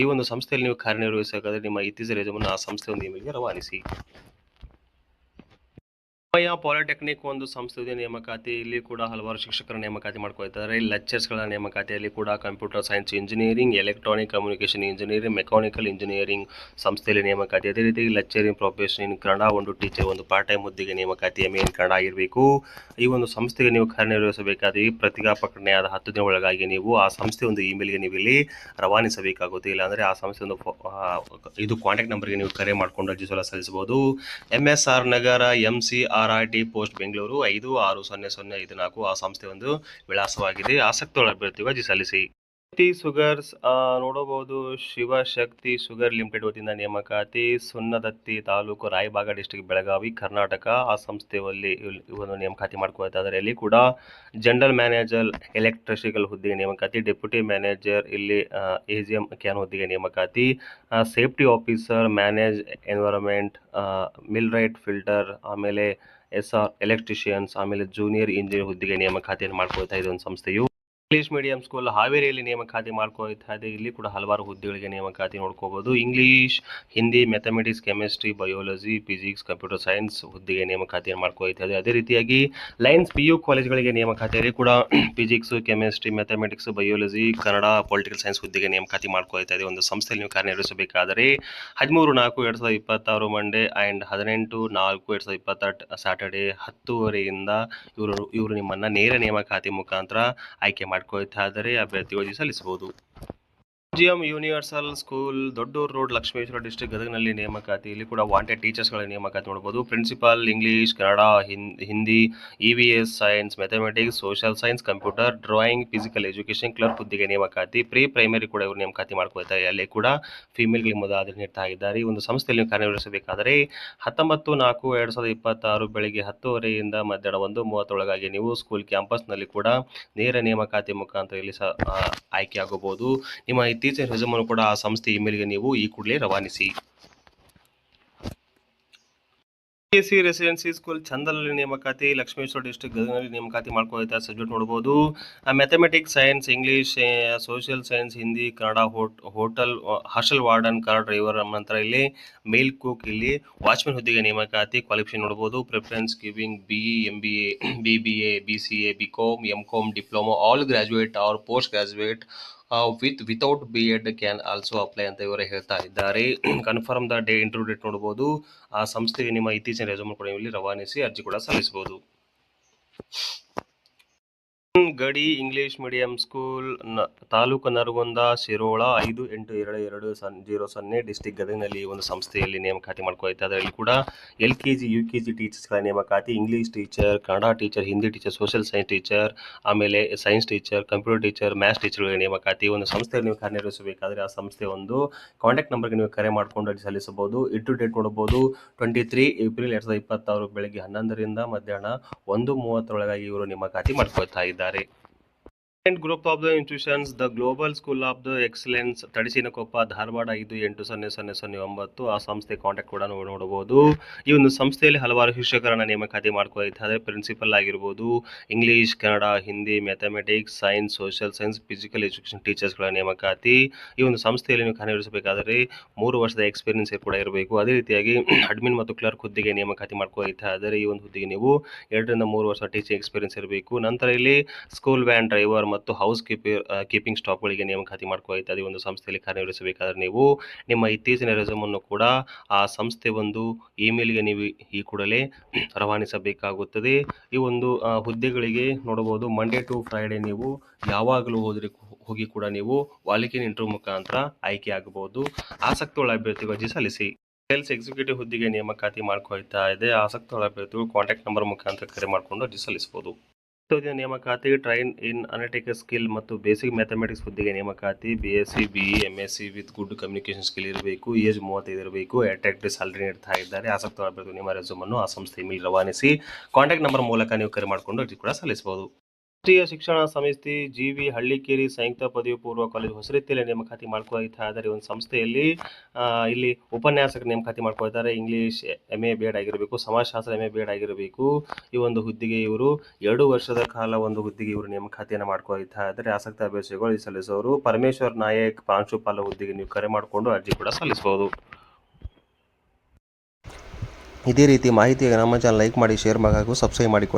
ಈ ಒಂದು ಸಂಸ್ಥೆಯಲ್ಲಿ ನೀವು ಕಾರ್ಯನಿರ್ವಹಿಸಬೇಕಾದ್ರೆ ನಿಮ್ಮ ಇತ್ತೀಚಿನ ರೆಸ್ಯೂಮನ್ನು ಆ ಸಂಸ್ಥೆ ಒಂದು ಇಮೇಲ್ಗೆ ರವಾನಿಸಿ. ಪಾಲಿಟೆಕ್ನಿಕ್ ಒಂದು ಸಂಸ್ಥೆಯ ನೇಮಕಾತಿ, ಇಲ್ಲಿ ಕೂಡ ಹಲವಾರು ಶಿಕ್ಷಕರ ನೇಮಕಾತಿ ಮಾಡ್ಕೊಳ್ತಾರೆ. ಲೆಕ್ಚರ್ಸ್ಗಳ ನೇಮಕಾತಿಯಲ್ಲಿ ಕೂಡ computer science engineering, electronic communication engineering, mechanical engineering ಸಂಸ್ಥೆಯಲ್ಲಿ ನೇಮಕಾತಿ. ಅದೇ ರೀತಿ ಲೆಕ್ಚರಿಂಗ್ ಪ್ರೊಫೆಷನ್ ಇನ್ ಕನ್ನಡ ಒಂದು ಟೀಚರ್ ಒಂದು ಪಾರ್ಟ್ ಟೈಮ್ ಹುದ್ದೆಗೆ ನೇಮಕಾತಿ, ಮೇನ್ ಕನ್ನಡ ಆಗಿರಬೇಕು. ಈ ಒಂದು ಸಂಸ್ಥೆಗೆ ನೀವು ಕಾರ್ಯನಿರ್ವಹಿಸಬೇಕಾದ್ರೆ ಪ್ರತಿಜ್ಞಾಪಕರಣೆಯಾದ 10 ದಿನ ಒಳಗಾಗಿ ನೀವು ಆ ಸಂಸ್ಥೆ ಒಂದು ಇಮೇಲ್ಗೆ ನೀವು ಇಲ್ಲಿ ರವಾನಿಸಬೇಕಾಗುತ್ತೆ. ಇಲ್ಲಾಂದರೆ ಆ ಸಂಸ್ಥೆ ಒಂದು ಇದು ಕಾಂಟ್ಯಾಕ್ಟ್ ನಂಬರ್ಗೆ ನೀವು ಕರೆ ಮಾಡಿಕೊಂಡು ಅರ್ಜಿ ಸಲ್ಲಿಸಬಹುದು. MSR ನಗರ MCRIT ಪೋಸ್ಟ್ ಬೆಂಗಳೂರು 560054 ಆ ಸಂಸ್ಥೆ ಒಂದು ವಿಳಾಸವಾಗಿದೆ. ಆಸಕ್ತ ಅಭ್ಯರ್ಥಿಗಳು ಅರ್ಜಿ ಸಲ್ಲಿಸಿ. ಸುಗರ್ಸ್ ನೋಡಬಹುದು, ಶಿವಶಕ್ತಿ ಶುಗರ್ ಲಿಮಿಟೆಡ್ ವತಿಯಿಂದ ನೇಮಕಾತಿ, ಸುನ್ನದತ್ತಿ ತಾಲೂಕು, ರಾಯಬಾಗ ಡಿಸ್ಟ್ರಿಕ್ಟ್, ಬೆಳಗಾವಿ, ಕರ್ನಾಟಕ. ಆ ಸಂಸ್ಥೆಯಲ್ಲಿ ಇವನ್ನು ನೇಮಕಾತಿ ಮಾಡ್ಕೊಳ್ತಾ ಇದ್ದಾರೆ. ಇಲ್ಲಿ ಕೂಡ ಜನರಲ್ ಮ್ಯಾನೇಜರ್ ಎಲೆಕ್ಟ್ರಿಷಿಕಲ್ ಹುದ್ದೆಗೆ ನೇಮಕಾತಿ, ಡೆಪ್ಯೂಟಿ ಮ್ಯಾನೇಜರ್ ಇಲ್ಲಿ AGM ಕ್ಯಾನ್ ಹುದ್ದೆಗೆ ನೇಮಕಾತಿ, safety officer, manage environment, mill right filter, ಆಮೇಲೆ SR ಎಲೆಕ್ಟ್ರಿಷಿಯನ್ಸ್, ಆಮೇಲೆ ಜೂನಿಯರ್ ಇಂಜಿನಿಯರ್ ಹುದ್ದೆಗೆ ನೇಮಕಾತಿಯನ್ನು ಮಾಡ್ಕೊಳ್ತಾ ಇದೆ ಒಂದು ಸಂಸ್ಥೆಯು. ಇಂಗ್ಲಿಷ್ ಮೀಡಿಯಂ ಸ್ಕೂಲ್ ಹಾವೇರಿಯಲ್ಲಿ ನೇಮಕಾತಿ ಮಾಡ್ಕೊಳ್ತಾ ಇದೆ. ಇಲ್ಲಿ ಕೂಡ ಹಲವಾರು ಹುದ್ದೆಗಳಿಗೆ ನೇಮಕಾತಿ ನೋಡ್ಕೋಬಹುದು. English, Hindi, mathematics, chemistry, biology, physics, computer science ಹುದ್ದೆಗೆ ನೇಮಕಾತಿಯನ್ನು ಮಾಡ್ಕೊಳ್ತಾ ಇದೆ. ಅದೇ ರೀತಿಯಾಗಿ ಲಯನ್ಸ್ PU ಕಾಲೇಜ್ಗಳಿಗೆ ನೇಮಕಾತಿಯಲ್ಲಿ ಕೂಡ physics, chemistry, mathematics, biology, Kannada, political science ಹುದ್ದೆಗೆ ನೇಮಕಾತಿ ಮಾಡ್ಕೊಳ್ತಾ ಇದೆ. ಒಂದು ಸಂಸ್ಥೆಯಲ್ಲಿ ನೀವು ಕಾರ್ಯನಿರ್ವಹಿಸಬೇಕಾದರೆ 13/4/2026 ಮಂಡೇ ಆ್ಯಂಡ್ 18/4/2028 ಸ್ಯಾಟರ್ಡೇ 10:00 ಇವರು ನಿಮ್ಮನ್ನು ನೇರ ನೇಮಕಾತಿ ಮುಖಾಂತರ ಆಯ್ಕೆ ಮಾಡ್ಕೊಳ್ತಾ ಇದ್ದಾರೆ. ಅಭ್ಯರ್ಥಿಗಳು ಸಲ್ಲಿಸಬಹುದು. MGM universal school, Doddur road, Lakshmeshwar district, ಗದಗನಲ್ಲಿ ನೇಮಕಾತಿ. ಇಲ್ಲಿ ಕೂಡ ವಾಂಟೆಡ್ ಟೀಚರ್ಸ್ಗಳ ನೇಮಕಾತಿ ನೋಡಬಹುದು. Principal English, Kannada, Hindi, EVS science, mathematics, social science, computer, drawing, physical education clerk ಹುದ್ದೆಗೆ ನೇಮಕಾತಿ. ಪ್ರೀ ಪ್ರೈಮರಿ ಕೂಡ ಇವರು ನೇಮಕಾತಿ ಮಾಡ್ಕೊಳ್ತಾರೆ. ಅಲ್ಲಿ ಕೂಡ ಫಿಮೇಲ್ಗಳಿಗೆ ಮೊದಲು ನೀಡ್ತಾ ಇದ್ದಾರೆ. ಈ ಒಂದು ಸಂಸ್ಥೆಯಲ್ಲಿ ನೀವು ಕಾರ್ಯನಿರ್ವಹಿಸಬೇಕಾದರೆ 19/4/2026 ಬೆಳಗ್ಗೆ 10:00 ಮಧ್ಯಾಹ್ನ 1:30 ನೀವು ಸ್ಕೂಲ್ ಕ್ಯಾಂಪಸ್ನಲ್ಲಿ ಕೂಡ ನೇರ ನೇಮಕಾತಿ ಮುಖಾಂತರ ಇಲ್ಲಿ ಆಯ್ಕೆ ಆಗಬಹುದು. ನಿಮ್ಮ ಇತ್ತೀಚಿನ ರೆಸ್ಯೂಮನ್ನು ಕೂಡ ಆ ಸಂಸ್ಥೆ ಇಮೇಲ್ಗೆ ನೀವು ಈ ಕೂಡಲೇ ರವಾನಿಸಿ. PSC ರೆಸಿಡೆನ್ಸಿ ಸ್ಕೂಲ್ ಚಂದನಲ್ಲಿ ನೇಮಕಾತಿ, ಲಕ್ಷ್ಮೇಶ್ವರ ಡಿಸ್ಟ್ರಿಕ್ಟ್, ಗದಗನಲ್ಲಿ ನೇಮಕಾತಿ ಮಾಡ್ಕೊಳ್ತಾ ಸಬ್ಜೆಕ್ಟ್ ನೋಡಬಹುದು. Mathematics, science, English, social science, Hindi, Kannada, hostel warden, car driver, ನಂತರ ಇಲ್ಲಿ ಮೇಲ್ ಕುಕ್, ಇಲ್ಲಿ ವಾಚ್ಮನ್ ಹುದ್ದೆಗೆ ನೇಮಕಾತಿ. ಕ್ವಾಲಿಫಿಕೇಶನ್ ನೋಡಬಹುದು. Preference giving BE, MBA, BBA, BCA, BCom, MCom, diploma, all graduate or post graduate without B.Ed can also apply ಅಂತ ಇವರು ಹೇಳ್ತಾ ಇದ್ದಾರೆ. Confirm the day interview date ನೋಡಬಹುದು. ಆ ಸಂಸ್ಥೆಗೆ ನಿಮ್ಮ ಇತ್ತೀಚಿನ ರೆಸ್ಯೂಮ್ ಕೂಡ ಇಲ್ಲಿ ರವಾನಿಸಿ ಅರ್ಜಿ ಕೂಡ ಸಲ್ಲಿಸಬಹುದು. ಗಡಿ English medium school, taluk Nargund, Shirol 582200 district ಗದಗನಲ್ಲಿ ಒಂದು ಸಂಸ್ಥೆಯಲ್ಲಿ ನೇಮಕಾತಿ ಮಾಡ್ಕೊಳ್ತಾ ಇದ್ದಾರೆ. ಇಲ್ಲಿ ಕೂಡ LKG UKG ಟೀಚರ್ಸ್ಗಳ ನೇಮಕಾತಿ, English teacher, Kannada teacher, Hindi teacher, social science teacher, ಆಮೇಲೆ science teacher, computer teacher, maths ಟೀಚರ್ಗಳ ನೇಮಕಾತಿ. ಒಂದು ಸಂಸ್ಥೆಯಲ್ಲಿ ನೀವು ಕಾರ್ಯನಿರ್ವಹಿಸಬೇಕಾದ್ರೆ ಆ ಸಂಸ್ಥೆ ಒಂದು ಕಾಂಟ್ಯಾಕ್ಟ್ ನಂಬರ್ಗೆ ನೀವು ಕರೆ ಮಾಡಿಕೊಂಡು ಅಲ್ಲಿ ಸಲ್ಲಿಸಬಹುದು. ಇಟ್ಟು ಡೇಟ್ ನೋಡಬಹುದು 23 ಏಪ್ರಿಲ್ 2026 ಬೆಳಗ್ಗೆ 11 ಮಧ್ಯಾಹ್ನ 1:30 ಇವರು ನೇಮಕಾತಿ ಮಾಡ್ಕೊಳ್ತಾ ಇದ್ದಾರೆ. Group of the institutions, the global school of the excellence, Tadisinakoppa, Dharwad 580009. ಆ ಸಂಸ್ಥೆ ಕಾಂಟ್ಯಾಕ್ಟ್ ಕೂಡ ನೋಡಬಹುದು. ಈ ಒಂದು ಸಂಸ್ಥೆಯಲ್ಲಿ ಹಲವಾರು ಶಿಕ್ಷಕರನ್ನ ನೇಮಕಾತಿ ಮಾಡ್ಕೊಳ್ತಾರೆ. ಪ್ರಿನ್ಸಿಪಲ್ ಆಗಿರ್ಬೋದು, English, Kannada, Hindi, mathematics, science, social science, physical education ಟೀಚರ್ಸ್ಗಳ ನೇಮಕಾತಿ. ಈ ಒಂದು ಸಂಸ್ಥೆಯಲ್ಲಿ ನೀವು ಕಾರ್ಯನಿರ್ವಹಿಸಬೇಕಾದರೆ 3 ವರ್ಷದ ಎಕ್ಸ್ಪೀರಿಯನ್ಸ್ ಕೂಡ ಇರಬೇಕು. ಅದೇ ರೀತಿಯಾಗಿ ಅಡ್ಮಿನ್ ಮತ್ತು ಕ್ಲರ್ಕ್ ಹುದ್ದೆಗೆ ನೇಮಕಾತಿ ಮಾಡ್ಕೊಳ್ತಾ ಇದ್ದಾರೆ. ಈ ಒಂದು ಹುದ್ದೆಗೆ ನೀವು 2 ರಿಂದ 3 ವರ್ಷ ಟೀಚಿಂಗ್ ಎಕ್ಸ್ಪೀರಿಯನ್ಸ್ ಇರಬೇಕು. ನಂತರ ಇಲ್ಲಿ ಸ್ಕೂಲ್ ವ್ಯಾನ್ ಡ್ರೈವರ್ ಮತ್ತು ಹೌಸ್ ಕೀಪಿಂಗ್ ಸ್ಟಾಫ್ಗಳಿಗೆ ನೇಮಕಾತಿ ಮಾಡ್ಕೊಳ್ತಾ ಇದೆ. ಒಂದು ಸಂಸ್ಥೆಯಲ್ಲಿ ಕಾರ್ಯನಿರ್ವಹಿಸಬೇಕಾದ್ರೆ ನೀವು ನಿಮ್ಮ ಇತ್ತೀಚಿನ ರೆಸ್ಯೂಮನ್ನು ಕೂಡ ಆ ಸಂಸ್ಥೆ ಒಂದು ಇಮೇಲ್ಗೆ ನೀವು ಈ ಕೂಡಲೇ ರವಾನಿಸಬೇಕಾಗುತ್ತದೆ. ಈ ಒಂದು ಹುದ್ದೆಗಳಿಗೆ ನೋಡಬಹುದು ಮಂಡೇ ಟು ಫ್ರೈಡೆ ನೀವು ಯಾವಾಗಲೂ ಹೋಗಿ ಕೂಡ ನೀವು ವಾಲಿಕಿನ್ ಇಂಟರ್ವ್ಯೂ ಮುಖಾಂತರ ಆಯ್ಕೆ ಆಗಬಹುದು. ಆಸಕ್ತಿಯುಳ್ಳ ಅಭ್ಯರ್ಥಿಗಳು ಅರ್ಜಿ ಸಲ್ಲಿಸಿ. ಸೇಲ್ಸ್ ಎಕ್ಸಿಕ್ಯೂಟಿವ್ ಹುದ್ದೆಗೆ ನೇಮಕಾತಿ ಮಾಡ್ಕೊಳ್ತಾ ಇದೆ. ಆಸಕ್ತ ಅಭ್ಯರ್ಥಿಗಳು ಕಾಂಟ್ಯಾಕ್ಟ್ ನಂಬರ್ ಮುಖಾಂತರ ಕರೆ ಮಾಡಿಕೊಂಡು ಅರ್ಜಿ ಸಲ್ಲಿಸಬಹುದು. ನೇಮಕಾತಿ ಟ್ರೈನ್ ಇನ್ ಅನಲಿಟಿಕಲ್ ಸ್ಕಿಲ್ ಮತ್ತು ಬೇಸಿಕ್ ಮ್ಯಾಥಮೆಟಿಕ್ಸ್ ಹುದ್ದೆಗೆ ನೇಮಕಾತಿ. BSc BE MSc with good communication skill ಇರಬೇಕು. ಏಜ್ 35 ಇರಬೇಕು. ಅಟ್ರಾಕ್ಟಿವ್ ಸ್ಯಾಲರಿ ನೀಡ್ತಾ ಇದ್ದಾರೆ. ಆಸಕ್ತ ಅಭ್ಯರ್ಥಿಗಳು ನಿಮ್ಮ ರೆಸ್ಯೂಮನ್ನು ಆ ಸಂಸ್ಥೆ ಇಮೇಲ್ ರವಾನಿಸಿ ಕಾಂಟ್ಯಾಕ್ಟ್ ನಂಬರ್ ಮೂಲಕ ನೀವು ಕರೆ ಮಾಡಿಕೊಂಡು ಅರ್ಜಿ ಕೂಡ ಸಲ್ಲಿಸಬಹುದು. ರಾಷ್ಟ್ರೀಯ ಶಿಕ್ಷಣ ಸಮಿತಿ GV ಹಳ್ಳಿಕೇರಿ ಸಂಯುಕ್ತ ಪದವಿ ಪೂರ್ವ ಕಾಲೇಜು ಹೊಸರೀತಿಯಲ್ಲಿ ನೇಮಕಾತಿ ಮಾಡ್ಕೊಳ್ತಾ ಇದ್ದಾರೆ. ಒಂದು ಸಂಸ್ಥೆಯಲ್ಲಿ ಇಲ್ಲಿ ಉಪನ್ಯಾಸಕ ನೇಮಕಾತಿ ಮಾಡ್ಕೊಳ್ತಾರೆ. ಇಂಗ್ಲಿಷ್ MA BEd ಆಗಿರಬೇಕು, ಸಮಾಜಶಾಸ್ತ್ರ MA BEd ಆಗಿರಬೇಕು. ಈ ಒಂದು ಹುದ್ದೆಗೆ ಇವರು 2 ವರ್ಷದ ಕಾಲ ಒಂದು ಹುದ್ದೆಗೆ ಇವರು ನೇಮಕಾತಿಯನ್ನು ಮಾಡ್ಕೊಳ್ತಾ ಇದ್ದಾರೆ. ಆಸಕ್ತ ಅಭ್ಯರ್ಥಿಗಳು ಸಲ್ಲಿಸೋರು ಪರಮೇಶ್ವರ್ ನಾಯಕ್ ಪ್ರಾಂಶುಪಾಲ ಹುದ್ದೆಗೆ ನೀವು ಕರೆ ಮಾಡಿಕೊಂಡು ಅರ್ಜಿ ಕೂಡ ಸಲ್ಲಿಸಬಹುದು. ಇದೇ ರೀತಿ ಮಾಹಿತಿಗೆ ನಮ್ಮ ಚಾನಲ್ ಲೈಕ್ ಮಾಡಿ, ಶೇರ್ ಮಾಡಿ ಹಾಗೂ ಸಬ್ಸ್ಕ್ರೈಬ್ ಮಾಡಿಕೊಳ್ಳಿ.